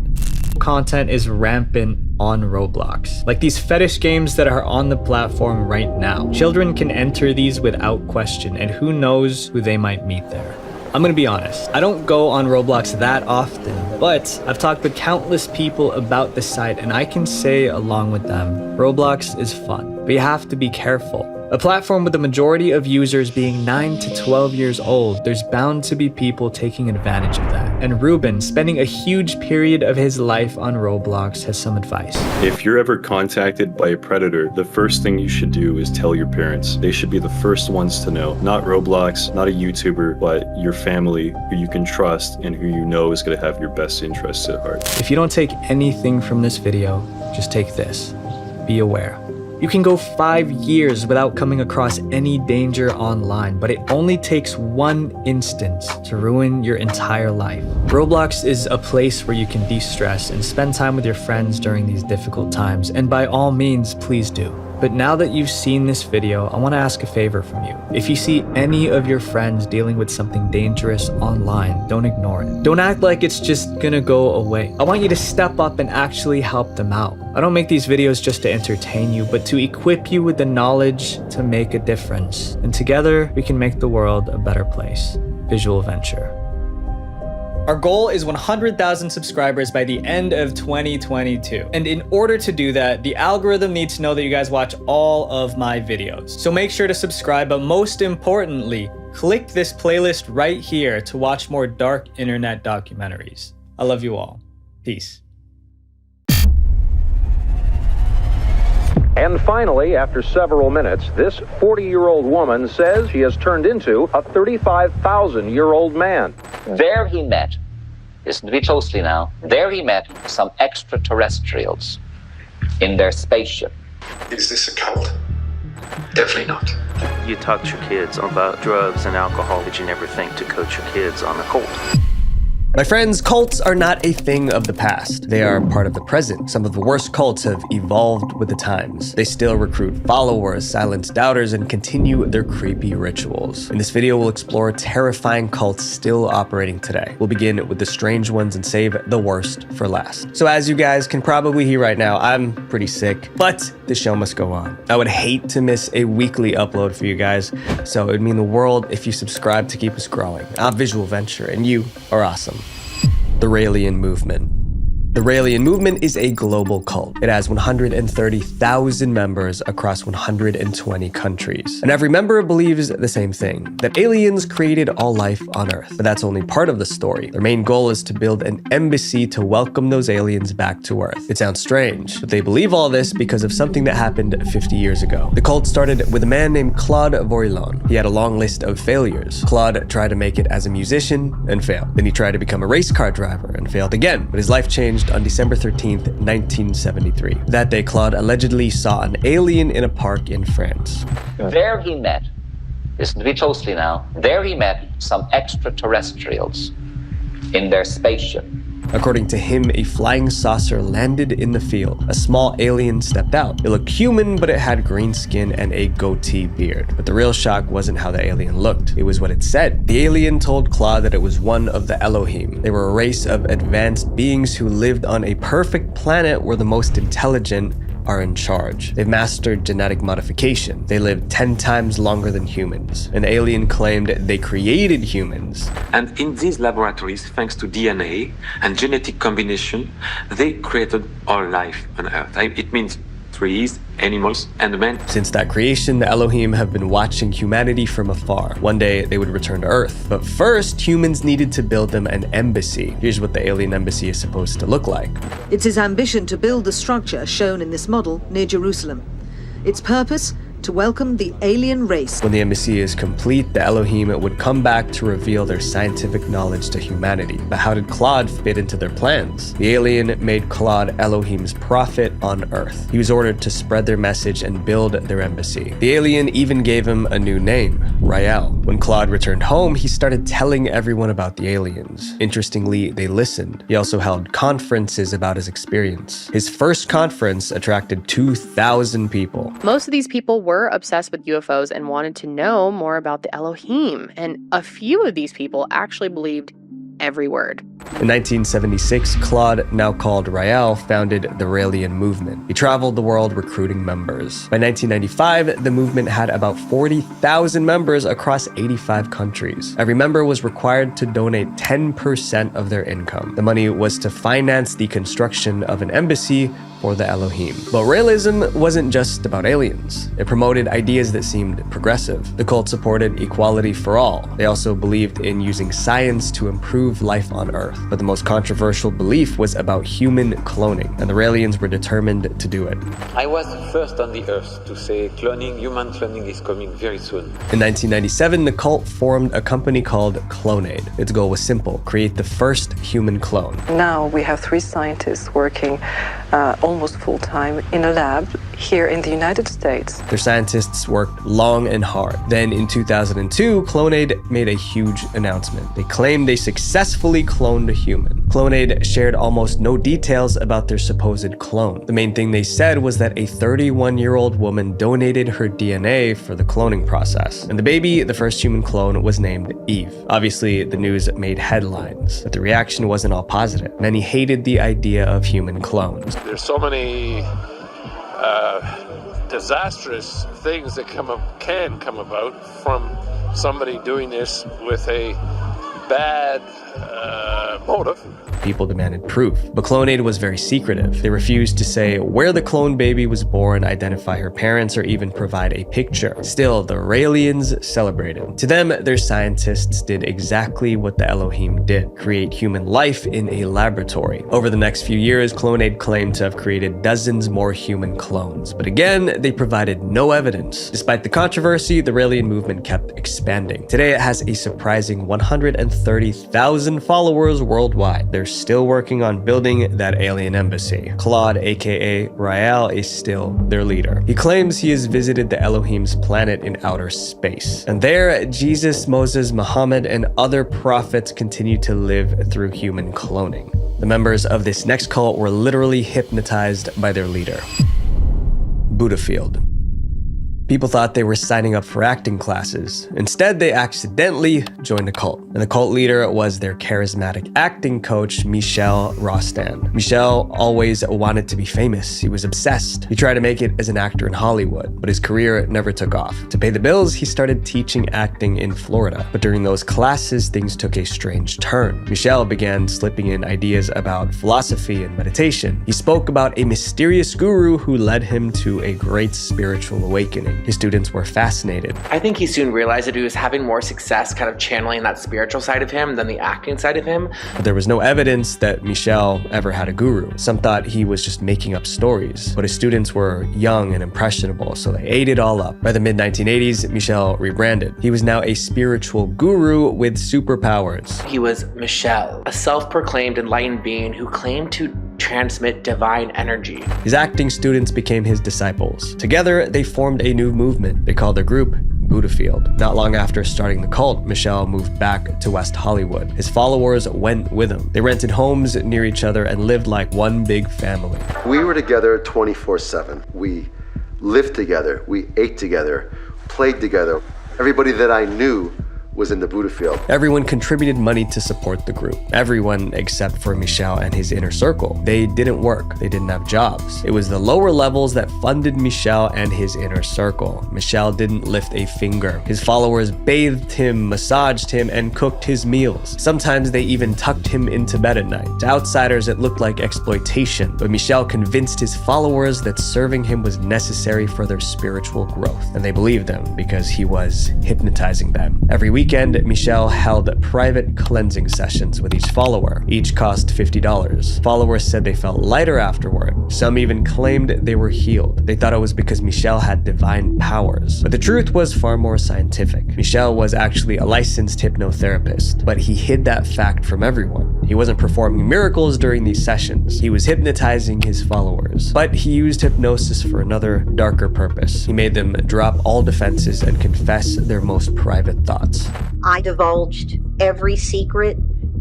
Content is rampant on Roblox, like these fetish games that are on the platform right now. Children can enter these without question, and who knows who they might meet there. I'm gonna be honest, I don't go on Roblox that often, but I've talked with countless people about the site, and I can say along with them, Roblox is fun, but you have to be careful. A platform with the majority of users being 9 to 12 years old, there's bound to be people taking advantage of that. And Ruben, spending a huge period of his life on Roblox, has some advice. If you're ever contacted by a predator, the first thing you should do is tell your parents. They should be the first ones to know. Not Roblox, not a YouTuber, but your family who you can trust and who you know is going to have your best interests at heart. If you don't take anything from this video, just take this. Be aware. You can go 5 years without coming across any danger online, but it only takes one instance to ruin your entire life. Roblox is a place where you can de-stress and spend time with your friends during these difficult times, and by all means, please do. But now that you've seen this video, I want to ask a favor from you. If you see any of your friends dealing with something dangerous online, don't ignore it. Don't act like it's just gonna go away. I want you to step up and actually help them out. I don't make these videos just to entertain you, but to equip you with the knowledge to make a difference. And together, we can make the world a better place. Visual Venture. Our goal is 100,000 subscribers by the end of 2022. And in order to do that, the algorithm needs to know that you guys watch all of my videos. So make sure to subscribe, but most importantly, click this playlist right here to watch more dark internet documentaries. I love you all. Peace. And finally, after several minutes, this 40-year-old woman says she has turned into a 35,000-year-old man. There he met, listen to me closely now, there he met some extraterrestrials in their spaceship. Is this a cult? Definitely not. You talk to your kids about drugs and alcohol, but you never think to coach your kids on a cult. My friends, cults are not a thing of the past. They are part of the present. Some of the worst cults have evolved with the times. They still recruit followers, silence doubters, and continue their creepy rituals. In this video, we'll explore terrifying cults still operating today. We'll begin with the strange ones and save the worst for last. So as you guys can probably hear right now, I'm pretty sick, but the show must go on. I would hate to miss a weekly upload for you guys, so it would mean the world if you subscribe to keep us growing. I'm Visual Venture, and you are awesome. The Raelian Movement. The Raelian Movement is a global cult. It has 130,000 members across 120 countries. And every member believes the same thing, that aliens created all life on Earth. But that's only part of the story. Their main goal is to build an embassy to welcome those aliens back to Earth. It sounds strange, but they believe all this because of something that happened 50 years ago. The cult started with a man named Claude Vorilhon. He had a long list of failures. Claude tried to make it as a musician and failed. Then he tried to become a race car driver and failed again, but his life changed on December 13th, 1973. That day, Claude allegedly saw an alien in a park in France. There he met, listen to me closely now, there he met some extraterrestrials in their spaceship. According to him, a flying saucer landed in the field. A small alien stepped out. It looked human, but it had green skin and a goatee beard. But the real shock wasn't how the alien looked. It was what it said. The alien told Claude that it was one of the Elohim. They were a race of advanced beings who lived on a perfect planet where the most intelligent are in charge. They've mastered genetic modification. They live 10 times longer than humans. An alien claimed they created humans. And in these laboratories, thanks to DNA and genetic combination, they created all life on Earth. It means trees, animals, and men. Since that creation, the Elohim have been watching humanity from afar. One day, they would return to Earth. But first, humans needed to build them an embassy. Here's what the alien embassy is supposed to look like. It's his ambition to build the structure shown in this model near Jerusalem. Its purpose? To welcome the alien race. When the embassy is complete, the Elohim would come back to reveal their scientific knowledge to humanity. But how did Claude fit into their plans? The alien made Claude Elohim's prophet on Earth. He was ordered to spread their message and build their embassy. The alien even gave him a new name, Rael. When Claude returned home, he started telling everyone about the aliens. Interestingly, they listened. He also held conferences about his experience. His first conference attracted 2,000 people. Most of these people were obsessed with UFOs and wanted to know more about the Elohim, and a few of these people actually believed every word. In 1976, Claude, now called Rael, founded the Raelian Movement. He traveled the world recruiting members. By 1995, the movement had about 40,000 members across 85 countries. Every member was required to donate 10% of their income. The money was to finance the construction of an embassy or the Elohim. But realism wasn't just about aliens. It promoted ideas that seemed progressive. The cult supported equality for all. They also believed in using science to improve life on Earth. But the most controversial belief was about human cloning, and the Raelians were determined to do it. I was the first on the Earth to say human cloning is coming very soon. In 1997, the cult formed a company called Clonaid. Its goal was simple: create the first human clone. Now we have 3 scientists working almost full-time in a lab here in the United States. Their scientists worked long and hard. Then in 2002, Clonaid made a huge announcement. They claimed they successfully cloned a human. Clonaid shared almost no details about their supposed clone. The main thing they said was that a 31-year-old woman donated her DNA for the cloning process. And the baby, the first human clone, was named Eve. Obviously, the news made headlines, but the reaction wasn't all positive. Many hated the idea of human clones. There's so many disastrous things that can come about from somebody doing this with a bad motive. People demanded proof, but Clonaid was very secretive. They refused to say where the clone baby was born, identify her parents, or even provide a picture. Still, the Raelians celebrated. To them, their scientists did exactly what the Elohim did: create human life in a laboratory. Over the next few years, Clonaid claimed to have created dozens more human clones, but again, they provided no evidence. Despite the controversy, the Raelian movement kept expanding. Today, it has a surprising 130,000 followers worldwide. They're still working on building that alien embassy. Claude, aka Rael, is still their leader. He claims he has visited the Elohim's planet in outer space. And there, Jesus, Moses, Muhammad, and other prophets continue to live through human cloning. The members of this next cult were literally hypnotized by their leader. Buddhafield. People thought they were signing up for acting classes. Instead, they accidentally joined a cult. And the cult leader was their charismatic acting coach, Michel Rostand. Michel always wanted to be famous. He was obsessed. He tried to make it as an actor in Hollywood, but his career never took off. To pay the bills, he started teaching acting in Florida. But during those classes, things took a strange turn. Michel began slipping in ideas about philosophy and meditation. He spoke about a mysterious guru who led him to a great spiritual awakening. His students were fascinated. I think he soon realized that he was having more success kind of channeling that spiritual side of him than the acting side of him. But there was no evidence that Michel ever had a guru. Some thought he was just making up stories, but his students were young and impressionable, so they ate it all up. By the mid-1980s, Michel rebranded. He was now a spiritual guru with superpowers. He was Michel, a self-proclaimed enlightened being who claimed to transmit divine energy. His acting students became his disciples. Together, they formed a new movement. They called their group Buddhafield. Not long after starting the cult, Michel moved back to West Hollywood. His followers went with him. They rented homes near each other and lived like one big family. We were together 24/7. We lived together. We ate together, played together. Everybody that I knew was in the Buddhafield. Everyone contributed money to support the group. Everyone except for Michel and his inner circle. They didn't work. They didn't have jobs. It was the lower levels that funded Michel and his inner circle. Michel didn't lift a finger. His followers bathed him, massaged him, and cooked his meals. Sometimes they even tucked him into bed at night. To outsiders, it looked like exploitation, but Michel convinced his followers that serving him was necessary for their spiritual growth. And they believed him because he was hypnotizing them. Every weekend, Michel held private cleansing sessions with each follower. Each cost $50. Followers said they felt lighter afterward. Some even claimed they were healed. They thought it was because Michel had divine powers. But the truth was far more scientific. Michel was actually a licensed hypnotherapist, but he hid that fact from everyone. He wasn't performing miracles during these sessions. He was hypnotizing his followers. But he used hypnosis for another, darker purpose. He made them drop all defenses and confess their most private thoughts. I divulged every secret,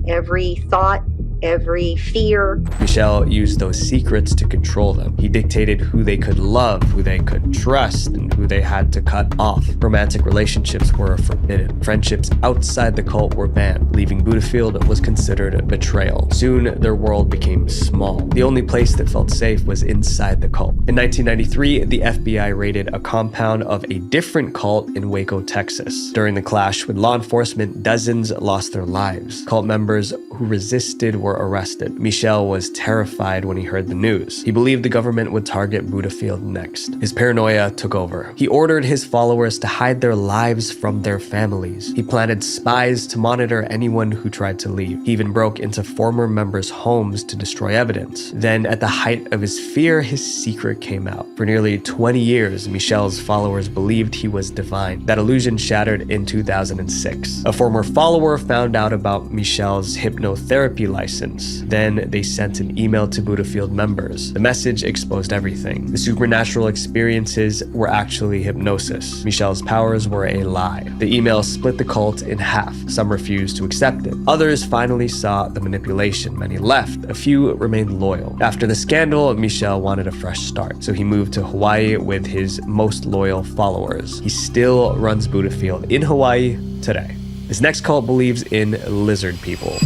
every thought, every fear. Michel used those secrets to control them. He dictated who they could love, who they could trust, and who who they had to cut off. Romantic relationships were forbidden. Friendships outside the cult were banned. Leaving Budafield was considered a betrayal. Soon, their world became small. The only place that felt safe was inside the cult. In 1993, the FBI raided a compound of a different cult in Waco, Texas. During the clash with law enforcement, dozens lost their lives. Cult members who resisted were arrested. Michel was terrified when he heard the news. He believed the government would target Budafield next. His paranoia took over. He ordered his followers to hide their lives from their families. He planted spies to monitor anyone who tried to leave. He even broke into former members' homes to destroy evidence. Then, at the height of his fear, his secret came out. For nearly 20 years, Michel's followers believed he was divine. That illusion shattered in 2006. A former follower found out about Michel's hypnotherapy license. Then they sent an email to Budafield members. The message exposed everything. The supernatural experiences were actually hypnosis. Michel's powers were a lie. The email split the cult in half. Some refused to accept it. Others finally saw the manipulation. Many left. A few remained loyal. After the scandal, Michel wanted a fresh start, so he moved to Hawaii with his most loyal followers. He still runs Budafield in Hawaii today. This next cult believes in lizard people.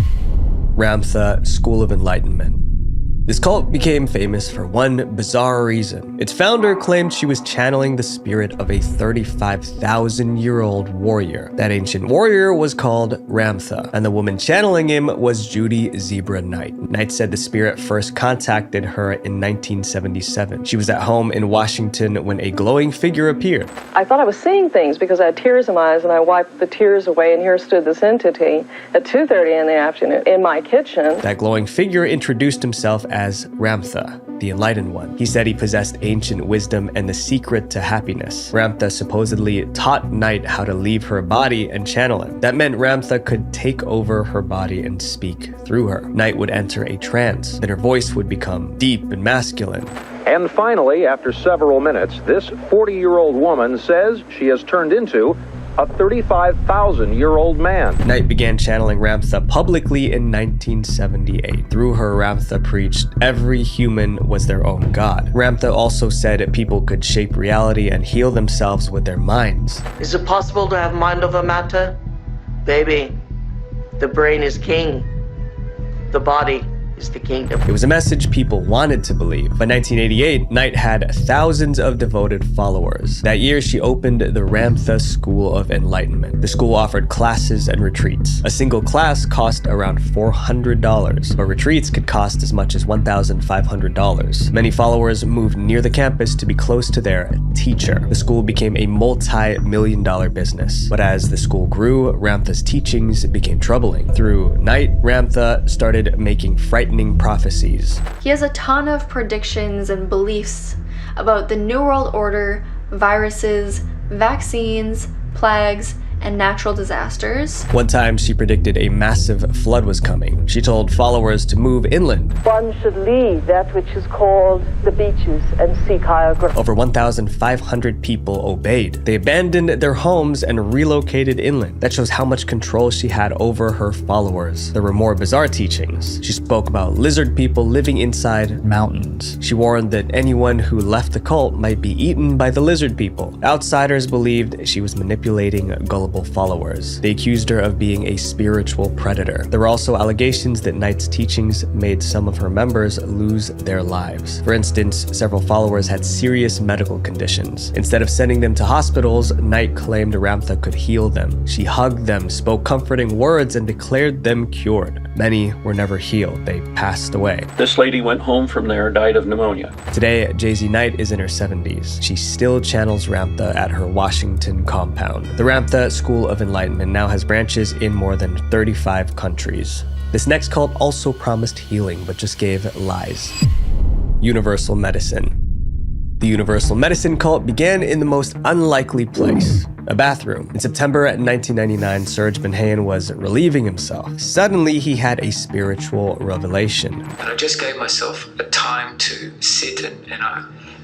Ramtha School of Enlightenment. This cult became famous for one bizarre reason. Its founder claimed she was channeling the spirit of a 35,000-year-old warrior. That ancient warrior was called Ramtha, and the woman channeling him was Judy Zebra Knight. Knight said the spirit first contacted her in 1977. She was at home in Washington when a glowing figure appeared. I thought I was seeing things because I had tears in my eyes, and I wiped the tears away, and here stood this entity at 2:30 in the afternoon in my kitchen. That glowing figure introduced himself as Ramtha, the Enlightened One. He said he possessed ancient wisdom and the secret to happiness. Ramtha supposedly taught Knight how to leave her body and channel him. That meant Ramtha could take over her body and speak through her. Knight would enter a trance, then her voice would become deep and masculine. And finally, after several minutes, this 40-year-old woman says she has turned into a 35,000-year-old man. Knight began channeling Ramtha publicly in 1978. Through her, Ramtha preached every human was their own god. Ramtha also said people could shape reality and heal themselves with their minds. Is it possible to have mind over matter? Baby, the brain is king. The body is the kingdom. It was a message people wanted to believe. By 1988, Knight had thousands of devoted followers. That year, she opened the Ramtha School of Enlightenment. The school offered classes and retreats. A single class cost around $400, but retreats could cost as much as $1,500. Many followers moved near the campus to be close to their teacher. The school became a multi-million-dollar business. But as the school grew, Ramtha's teachings became troubling. Through Knight, Ramtha started making frightening prophecies. He has a ton of predictions and beliefs about the New World Order, viruses, vaccines, plagues, and natural disasters. One time, she predicted a massive flood was coming. She told followers to move inland. One should leave that which is called the beaches and seek higher ground. Over 1,500 people obeyed. They abandoned their homes and relocated inland. That shows how much control she had over her followers. There were more bizarre teachings. She spoke about lizard people living inside mountains. She warned that anyone who left the cult might be eaten by the lizard people. Outsiders believed she was manipulating gullible followers. They accused her of being a spiritual predator. There were also allegations that Knight's teachings made some of her members lose their lives. For instance, several followers had serious medical conditions. Instead of sending them to hospitals, Knight claimed Ramtha could heal them. She hugged them, spoke comforting words, and declared them cured. Many were never healed. They passed away. This lady went home from there, died of pneumonia. Today, Jay-Z Knight is in her 70s. She still channels Ramtha at her Washington compound. The Ramtha School of Enlightenment now has branches in more than 35 countries. This next cult also promised healing, but just gave lies. Universal Medicine. The Universal Medicine cult began in the most unlikely place, a bathroom. In September 1999, Serge Benhayan was relieving himself. Suddenly, he had a spiritual revelation. And I just gave myself a time to sit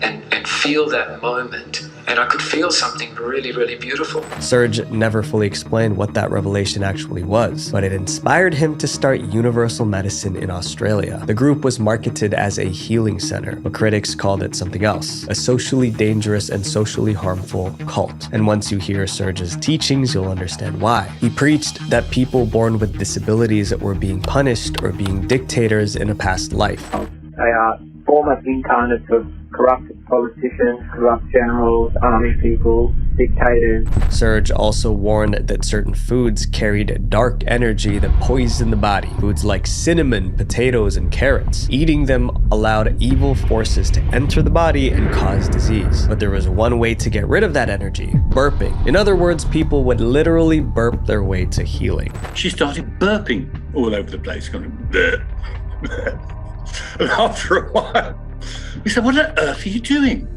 and feel that moment. And I could feel something really, really beautiful. Serge never fully explained what that revelation actually was, but it inspired him to start Universal Medicine in Australia. The group was marketed as a healing center, but critics called it something else, a socially dangerous and socially harmful cult. And once you hear Serge's teachings, you'll understand why. He preached that people born with disabilities were being punished or being dictators in a past life. They are former incarnates of corrupt politicians, corrupt generals, army people, dictators. Serge also warned that certain foods carried dark energy that poisoned the body. Foods like cinnamon, potatoes, and carrots. Eating them allowed evil forces to enter the body and cause disease. But there was one way to get rid of that energy: burping. In other words, people would literally burp their way to healing. She started burping all over the place, going bleh, bleh. And after a while, we said, "What on earth are you doing?"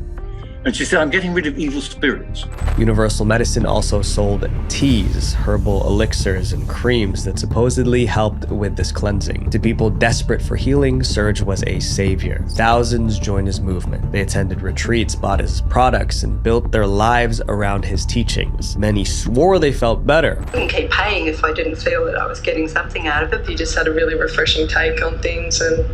And she said, "I'm getting rid of evil spirits." Universal Medicine also sold teas, herbal elixirs, and creams that supposedly helped with this cleansing. To people desperate for healing, Serge was a savior. Thousands joined his movement. They attended retreats, bought his products, and built their lives around his teachings. Many swore they felt better. I couldn't keep paying if I didn't feel that I was getting something out of it. He just had a really refreshing take on things, and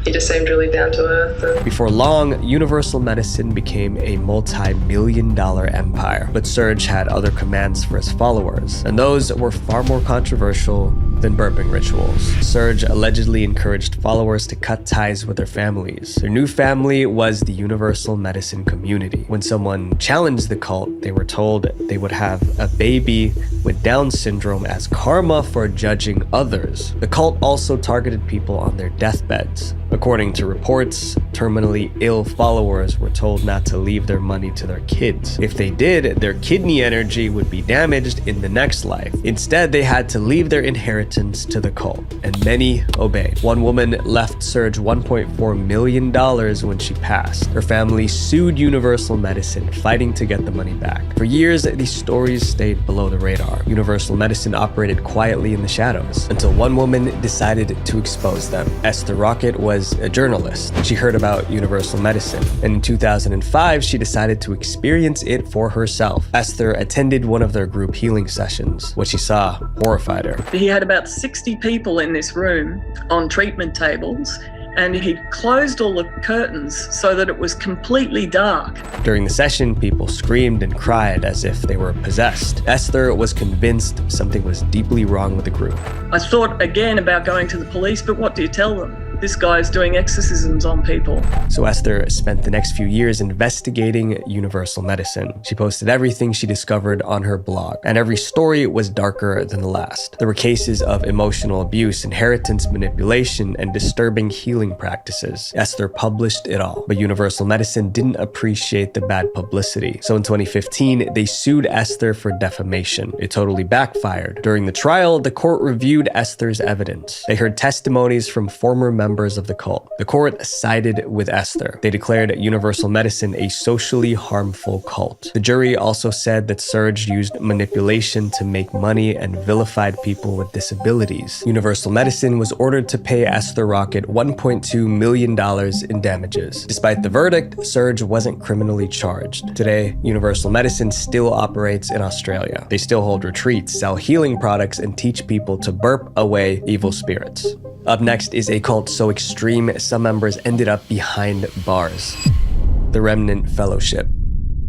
he just seemed really down to earth. Before long, Universal Medicine became a multi-million-dollar empire. But Serge had other commands for his followers, and those were far more controversial than burping rituals. Serge allegedly encouraged followers to cut ties with their families. Their new family was the Universal Medicine community. When someone challenged the cult, they were told they would have a baby with Down syndrome as karma for judging others. The cult also targeted people on their deathbeds. According to reports, terminally ill followers were told not to leave their money to their kids. If they did, their kidney energy would be damaged in the next life. Instead, they had to leave their inheritance to the cult, and many obeyed. One woman left Serge $1.4 million when she passed. Her family sued Universal Medicine, fighting to get the money back. For years, these stories stayed below the radar. Universal Medicine operated quietly in the shadows, until one woman decided to expose them. Esther Rocket was a journalist. She heard about Universal Medicine, and in 2005, she decided to experience it for herself. Esther attended one of their group healing sessions. What she saw horrified her. He had about 60 people in this room on treatment tables, and he closed all the curtains so that it was completely dark. During the session, people screamed and cried as if they were possessed. Esther was convinced something was deeply wrong with the group. I thought again about going to the police, but what do you tell them? This guy's doing exorcisms on people. So Esther spent the next few years investigating Universal Medicine. She posted everything she discovered on her blog, and every story was darker than the last. There were cases of emotional abuse, inheritance manipulation, and disturbing healing practices. Esther published it all, but Universal Medicine didn't appreciate the bad publicity. So in 2015, they sued Esther for defamation. It totally backfired. During the trial, the court reviewed Esther's evidence. They heard testimonies from former members of the cult. The court sided with Esther. They declared Universal Medicine a socially harmful cult. The jury also said that Serge used manipulation to make money and vilified people with disabilities. Universal Medicine was ordered to pay Esther Rocket $1.2 million in damages. Despite the verdict, Serge wasn't criminally charged. Today, Universal Medicine still operates in Australia. They still hold retreats, sell healing products, and teach people to burp away evil spirits. Up next is a cult so extreme, some members ended up behind bars. The Remnant Fellowship.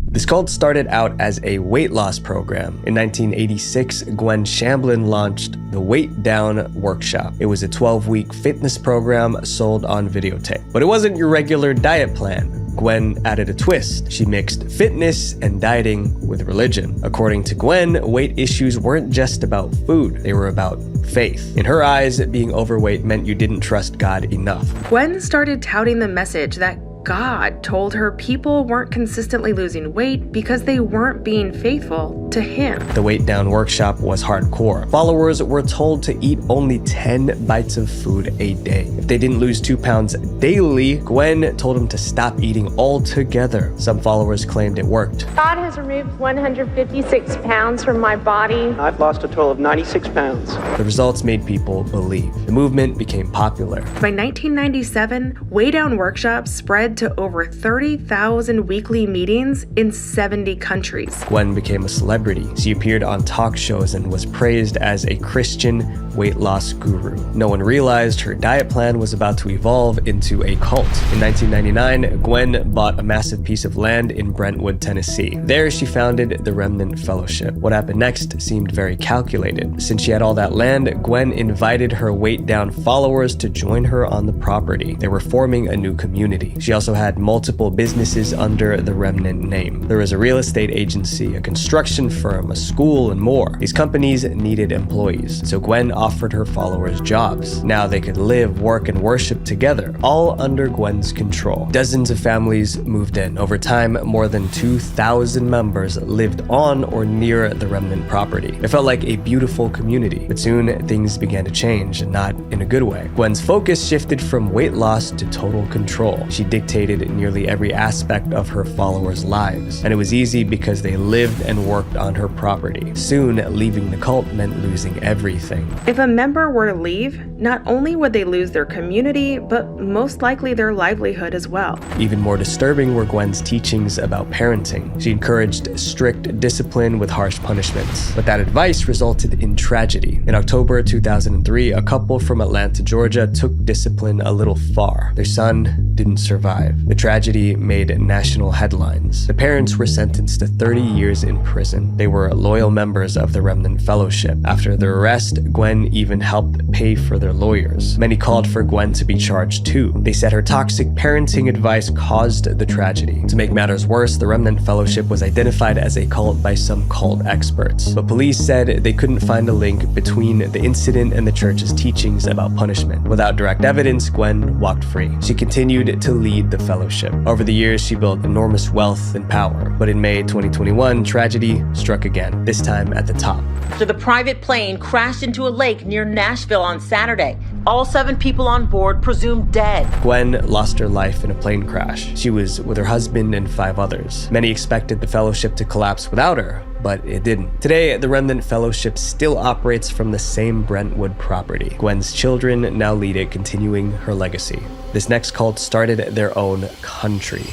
This cult started out as a weight loss program. In 1986, Gwen Shamblin launched the Weight Down Workshop. It was a 12-week fitness program sold on videotape. But it wasn't your regular diet plan. Gwen added a twist. She mixed fitness and dieting with religion. According to Gwen, weight issues weren't just about food, they were about faith. In her eyes, being overweight meant you didn't trust God enough. Gwen started touting the message that God told her people weren't consistently losing weight because they weren't being faithful to him. The Weight Down Workshop was hardcore. Followers were told to eat only 10 bites of food a day. If they didn't lose 2 pounds daily, Gwen told them to stop eating altogether. Some followers claimed it worked. God has removed 156 pounds from my body. I've lost a total of 96 pounds. The results made people believe. The movement became popular. By 1997, Weight Down Workshops spread led to over 30,000 weekly meetings in 70 countries. Gwen became a celebrity. She appeared on talk shows and was praised as a Christian weight loss guru. No one realized her diet plan was about to evolve into a cult. In 1999, Gwen bought a massive piece of land in Brentwood, Tennessee. There, she founded the Remnant Fellowship. What happened next seemed very calculated. Since she had all that land, Gwen invited her weight-down followers to join her on the property. They were forming a new community. She also had multiple businesses under the Remnant name. There was a real estate agency, a construction firm, a school, and more. These companies needed employees, so Gwen offered her followers jobs. Now they could live, work, and worship together, all under Gwen's control. Dozens of families moved in. Over time, more than 2,000 members lived on or near the Remnant property. It felt like a beautiful community, but soon things began to change, and not in a good way. Gwen's focus shifted from weight loss to total control. She dictated nearly every aspect of her followers' lives, and it was easy because they lived and worked on her property. Soon, leaving the cult meant losing everything. If a member were to leave, not only would they lose their community, but most likely their livelihood as well. Even more disturbing were Gwen's teachings about parenting. She encouraged strict discipline with harsh punishments, but that advice resulted in tragedy. In October 2003, a couple from Atlanta, Georgia took discipline a little far. Their son didn't survive. The tragedy made national headlines. The parents were sentenced to 30 years in prison. They were loyal members of the Remnant Fellowship. After their arrest, Gwen even helped pay for their lawyers. Many called for Gwen to be charged too. They said her toxic parenting advice caused the tragedy. To make matters worse, the Remnant Fellowship was identified as a cult by some cult experts, but police said they couldn't find a link between the incident and the church's teachings about punishment. Without direct evidence, Gwen walked free. She continued to lead the fellowship. Over the years, she built enormous wealth and power, but in May 2021, tragedy struck again, this time at the top. So the private plane crashed into a lake near Nashville on Saturday. All 7 people on board presumed dead. Gwen lost her life in a plane crash. She was with her husband and 5 others. Many expected the fellowship to collapse without her, but it didn't. Today, the Remnant Fellowship still operates from the same Brentwood property. Gwen's children now lead it, continuing her legacy. This next cult started their own country.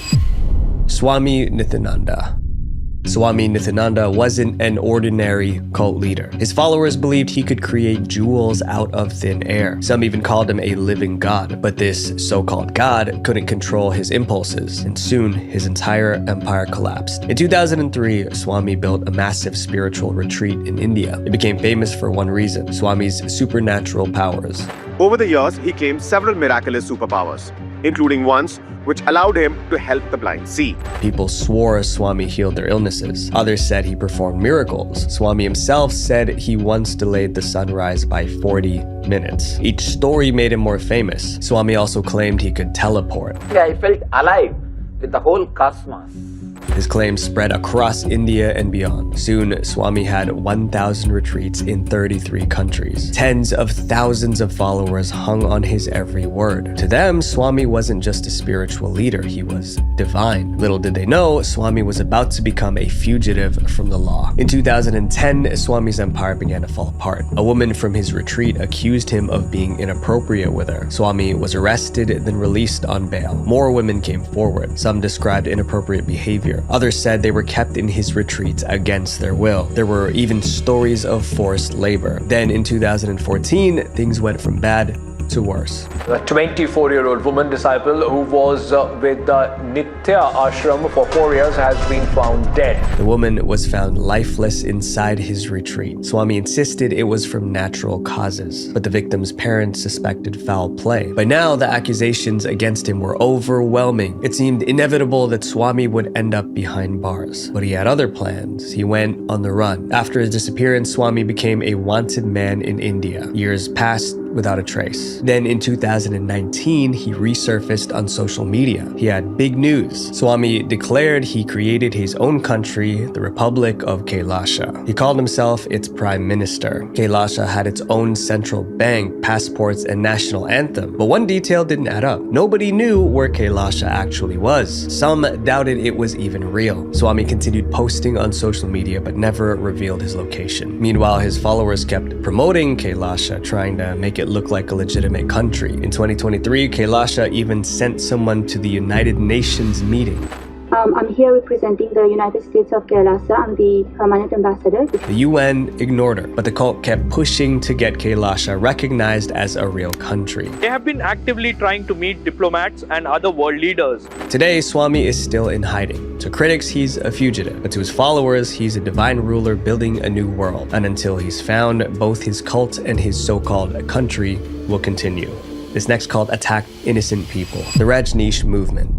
Swami Nityananda. Swami Nityananda wasn't an ordinary cult leader. His followers believed he could create jewels out of thin air. Some even called him a living god, but this so-called god couldn't control his impulses, and soon his entire empire collapsed. In 2003, Swami built a massive spiritual retreat in India. It became famous for one reason: Swami's supernatural powers. Over the years, he claimed several miraculous superpowers, including ones which allowed him to help the blind see. People swore Swami healed their illnesses. Others said he performed miracles. Swami himself said he once delayed the sunrise by 40 minutes. Each story made him more famous. Swami also claimed he could teleport. I felt alive with the whole cosmos. His claims spread across India and beyond. Soon, Swami had 1,000 retreats in 33 countries. Tens of thousands of followers hung on his every word. To them, Swami wasn't just a spiritual leader, he was divine. Little did they know, Swami was about to become a fugitive from the law. In 2010, Swami's empire began to fall apart. A woman from his retreat accused him of being inappropriate with her. Swami was arrested, then released on bail. More women came forward. Some described inappropriate behavior. Others said they were kept in his retreats against their will. There were even stories of forced labor. Then in 2014, things went from bad to worse. A 24-year-old woman disciple who was with the Nitya ashram for 4 years has been found dead. The woman was found lifeless inside his retreat. Swami insisted it was from natural causes, but the victim's parents suspected foul play. By now, the accusations against him were overwhelming. It seemed inevitable that Swami would end up behind bars, but he had other plans. He went on the run. After his disappearance, Swami became a wanted man in India. Years passed without a trace. Then in 2019, he resurfaced on social media. He had big news. Swami declared he created his own country, the Republic of Kailasha. He called himself its prime minister. Kailasha had its own central bank, passports, and national anthem. But one detail didn't add up. Nobody knew where Kailasha actually was. Some doubted it was even real. Swami continued posting on social media but never revealed his location. Meanwhile, his followers kept promoting Kailasha, trying to make it it look like a legitimate country. In 2023, Kailasha even sent someone to the United Nations meeting. I'm here representing the United States of Kailasa. I'm the permanent ambassador. The UN ignored her, but the cult kept pushing to get Kailasha recognized as a real country. They have been actively trying to meet diplomats and other world leaders. Today, Swami is still in hiding. To critics, he's a fugitive, but to his followers, he's a divine ruler building a new world. And until he's found, both his cult and his so-called country will continue. This next cult attacked innocent people, the Rajneesh movement.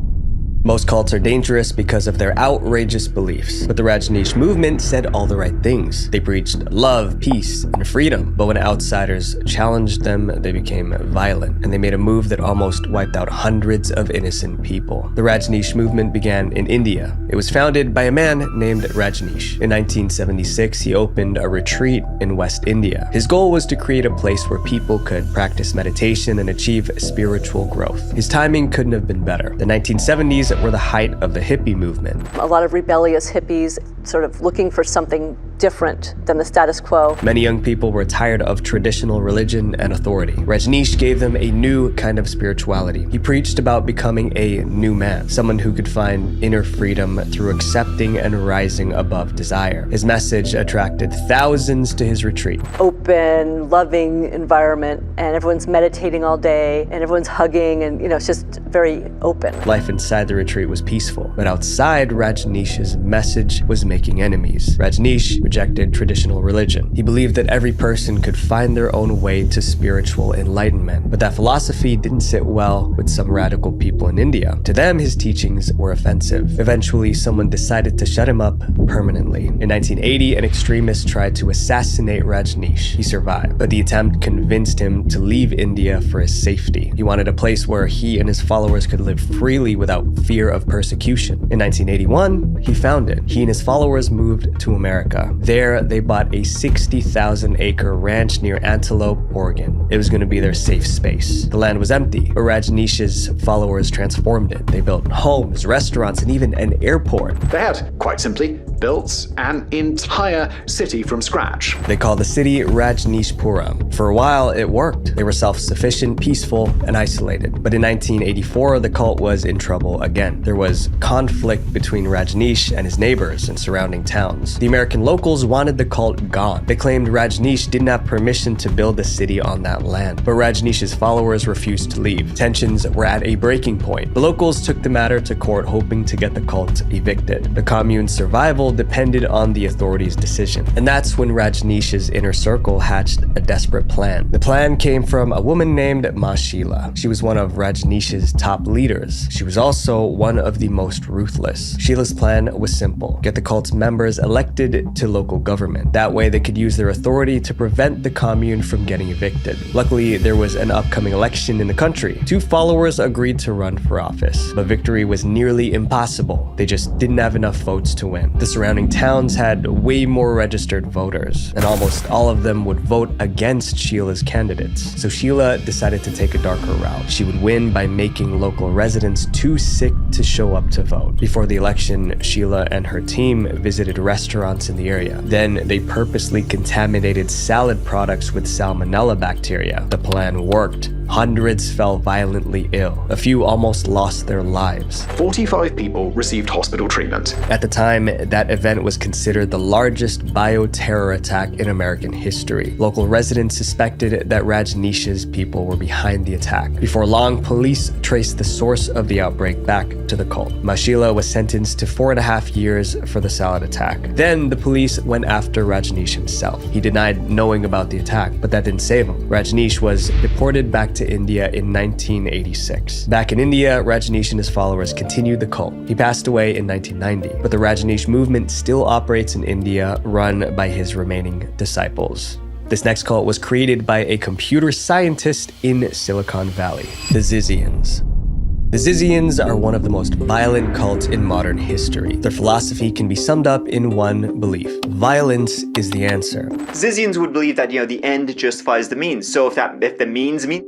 Most cults are dangerous because of their outrageous beliefs, but the Rajneesh movement said all the right things. They preached love, peace, and freedom, but when outsiders challenged them, they became violent, and they made a move that almost wiped out hundreds of innocent people. The Rajneesh movement began in India. It was founded by a man named Rajneesh. In 1976, he opened a retreat in West India. His goal was to create a place where people could practice meditation and achieve spiritual growth. His timing couldn't have been better. The 1970s were the height of the hippie movement. A lot of rebellious hippies sort of looking for something different than the status quo. Many young people were tired of traditional religion and authority. Rajneesh gave them a new kind of spirituality. He preached about becoming a new man, someone who could find inner freedom through accepting and rising above desire. His message attracted thousands to his retreat. Open, loving environment, and everyone's meditating all day, and everyone's hugging, and it's just very open. Life inside the retreat was peaceful, but outside, Rajneesh's message was making enemies. Rajneesh rejected traditional religion. He believed that every person could find their own way to spiritual enlightenment, but that philosophy didn't sit well with some radical people in India. To them, his teachings were offensive. Eventually, someone decided to shut him up permanently. In 1980, an extremist tried to assassinate Rajneesh. He survived, but the attempt convinced him to leave India for his safety. He wanted a place where he and his followers could live freely without fear of persecution. In 1981, he found it. He and his followers moved to America. There, they bought a 60,000-acre ranch near Antelope, Oregon. It was going to be their safe space. The land was empty, but Rajneesh's followers transformed it. They built homes, restaurants, and even an airport. They had, quite simply, built an entire city from scratch. They called the city Rajneeshpuram. For a while, it worked. They were self-sufficient, peaceful, and isolated. But in 1984, the cult was in trouble again. There was conflict between Rajneesh and his neighbors in surrounding towns. The American locals wanted the cult gone. They claimed Rajneesh didn't have permission to build a city on that land, but Rajneesh's followers refused to leave. Tensions were at a breaking point. The locals took the matter to court, hoping to get the cult evicted. The commune's survival depended on the authorities' decision. And that's when Rajneesh's inner circle hatched a desperate plan. The plan came from a woman named Ma Sheila. She was one of Rajneesh's top leaders. She was also one of the most ruthless. Sheila's plan was simple: get the cult's members elected to local government. That way they could use their authority to prevent the commune from getting evicted. Luckily, there was an upcoming election in the country. Two followers agreed to run for office, but victory was nearly impossible. They just didn't have enough votes to win. The surrounding towns had way more registered voters, and almost all of them would vote against Sheila's candidates. So Sheila decided to take a darker route. She would win by making local residents too sick to show up to vote. Before the election, Sheila and her team visited restaurants in the area. Then they purposely contaminated salad products with salmonella bacteria. The plan worked. Hundreds fell violently ill. A few almost lost their lives. 45 people received hospital treatment. At the time, that event was considered the largest bioterror attack in American history. Local residents suspected that Rajneesh's people were behind the attack. Before long, police traced the source of the outbreak back to the cult. Ma Sheila was sentenced to 4.5 years for the salad attack. Then the police went after Rajneesh himself. He denied knowing about the attack, but that didn't save him. Rajneesh was deported back to India in 1986. Back in India, Rajneesh and his followers continued the cult. He passed away in 1990, but the Rajneesh movement still operates in India, run by his remaining disciples. This next cult was created by a computer scientist in Silicon Valley, the Zizians. The Zizians are one of the most violent cults in modern history. Their philosophy can be summed up in one belief: violence is the answer. Zizians would believe that, the end justifies the means. So if the means mean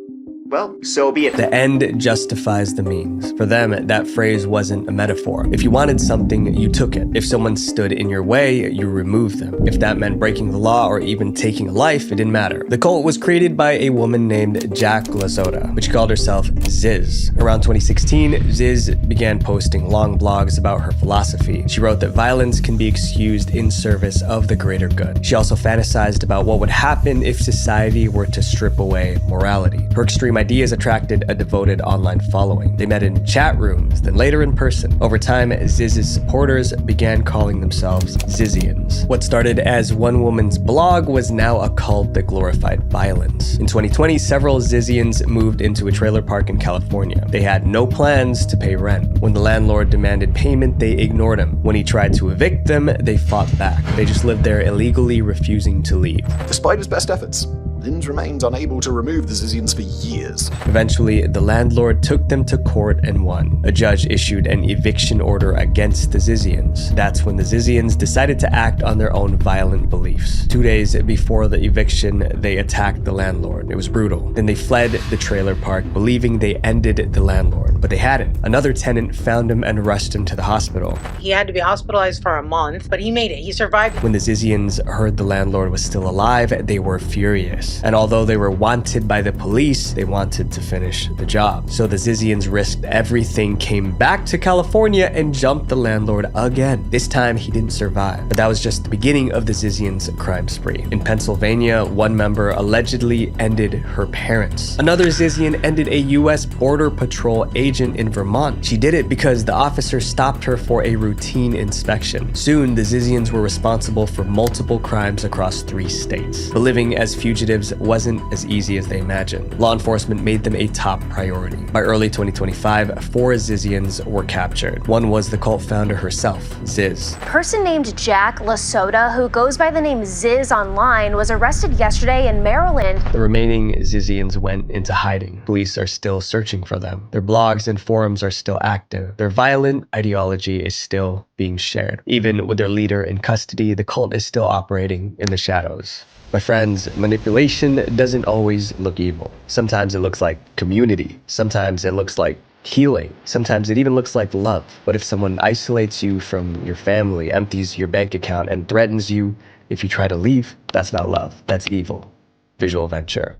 well, so be it. The end justifies the means. For them, that phrase wasn't a metaphor. If you wanted something, you took it. If someone stood in your way, you removed them. If that meant breaking the law or even taking a life, it didn't matter. The cult was created by a woman named Jack LaSota, which called herself Ziz. Around 2016, Ziz began posting long blogs about her philosophy. She wrote that violence can be excused in service of the greater good. She also fantasized about what would happen if society were to strip away morality. Her extreme ideas attracted a devoted online following. They met in chat rooms, then later in person. Over time, Ziz's supporters began calling themselves Zizians. What started as one woman's blog was now a cult that glorified violence. In 2020, several Zizians moved into a trailer park in California. They had no plans to pay rent. When the landlord demanded payment, they ignored him. When he tried to evict them, they fought back. They just lived there illegally, refusing to leave. Despite his best efforts, Linz remained unable to remove the Zizians for years. Eventually, the landlord took them to court and won. A judge issued an eviction order against the Zizians. That's when the Zizians decided to act on their own violent beliefs. 2 days before the eviction, they attacked the landlord. It was brutal. Then they fled the trailer park, believing they ended the landlord, but they hadn't. Another tenant found him and rushed him to the hospital. He had to be hospitalized for a month, but he made it. He survived. When the Zizians heard the landlord was still alive, they were furious. And although they were wanted by the police, they wanted to finish the job. So the Zizians risked everything, came back to California, and jumped the landlord again. This time, he didn't survive. But that was just the beginning of the Zizians' crime spree. In Pennsylvania, one member allegedly ended her parents. Another Zizian ended a U.S. Border Patrol agent in Vermont. She did it because the officer stopped her for a routine inspection. Soon, the Zizians were responsible for multiple crimes across 3 states. But living as fugitives wasn't as easy as they imagined. Law enforcement made them a top priority. By early 2025, 4 Zizians were captured. One was the cult founder herself, Ziz. A person named Jack LaSota, who goes by the name Ziz online, was arrested yesterday in Maryland. The remaining Zizians went into hiding. Police are still searching for them. Their blogs and forums are still active. Their violent ideology is still being shared. Even with their leader in custody, the cult is still operating in the shadows. My friends, manipulation doesn't always look evil. Sometimes it looks like community. Sometimes it looks like healing. Sometimes it even looks like love. But if someone isolates you from your family, empties your bank account, and threatens you if you try to leave, that's not love. That's evil. Visual Venture.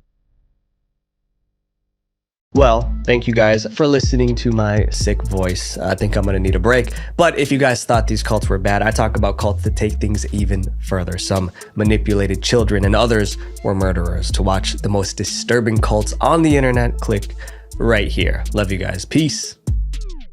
Well, thank you guys for listening to my sick voice. I think I'm gonna need a break. But if you guys thought these cults were bad, I talk about cults that take things even further. Some manipulated children and others were murderers. To watch the most disturbing cults on the internet, click right here. Love you guys. Peace.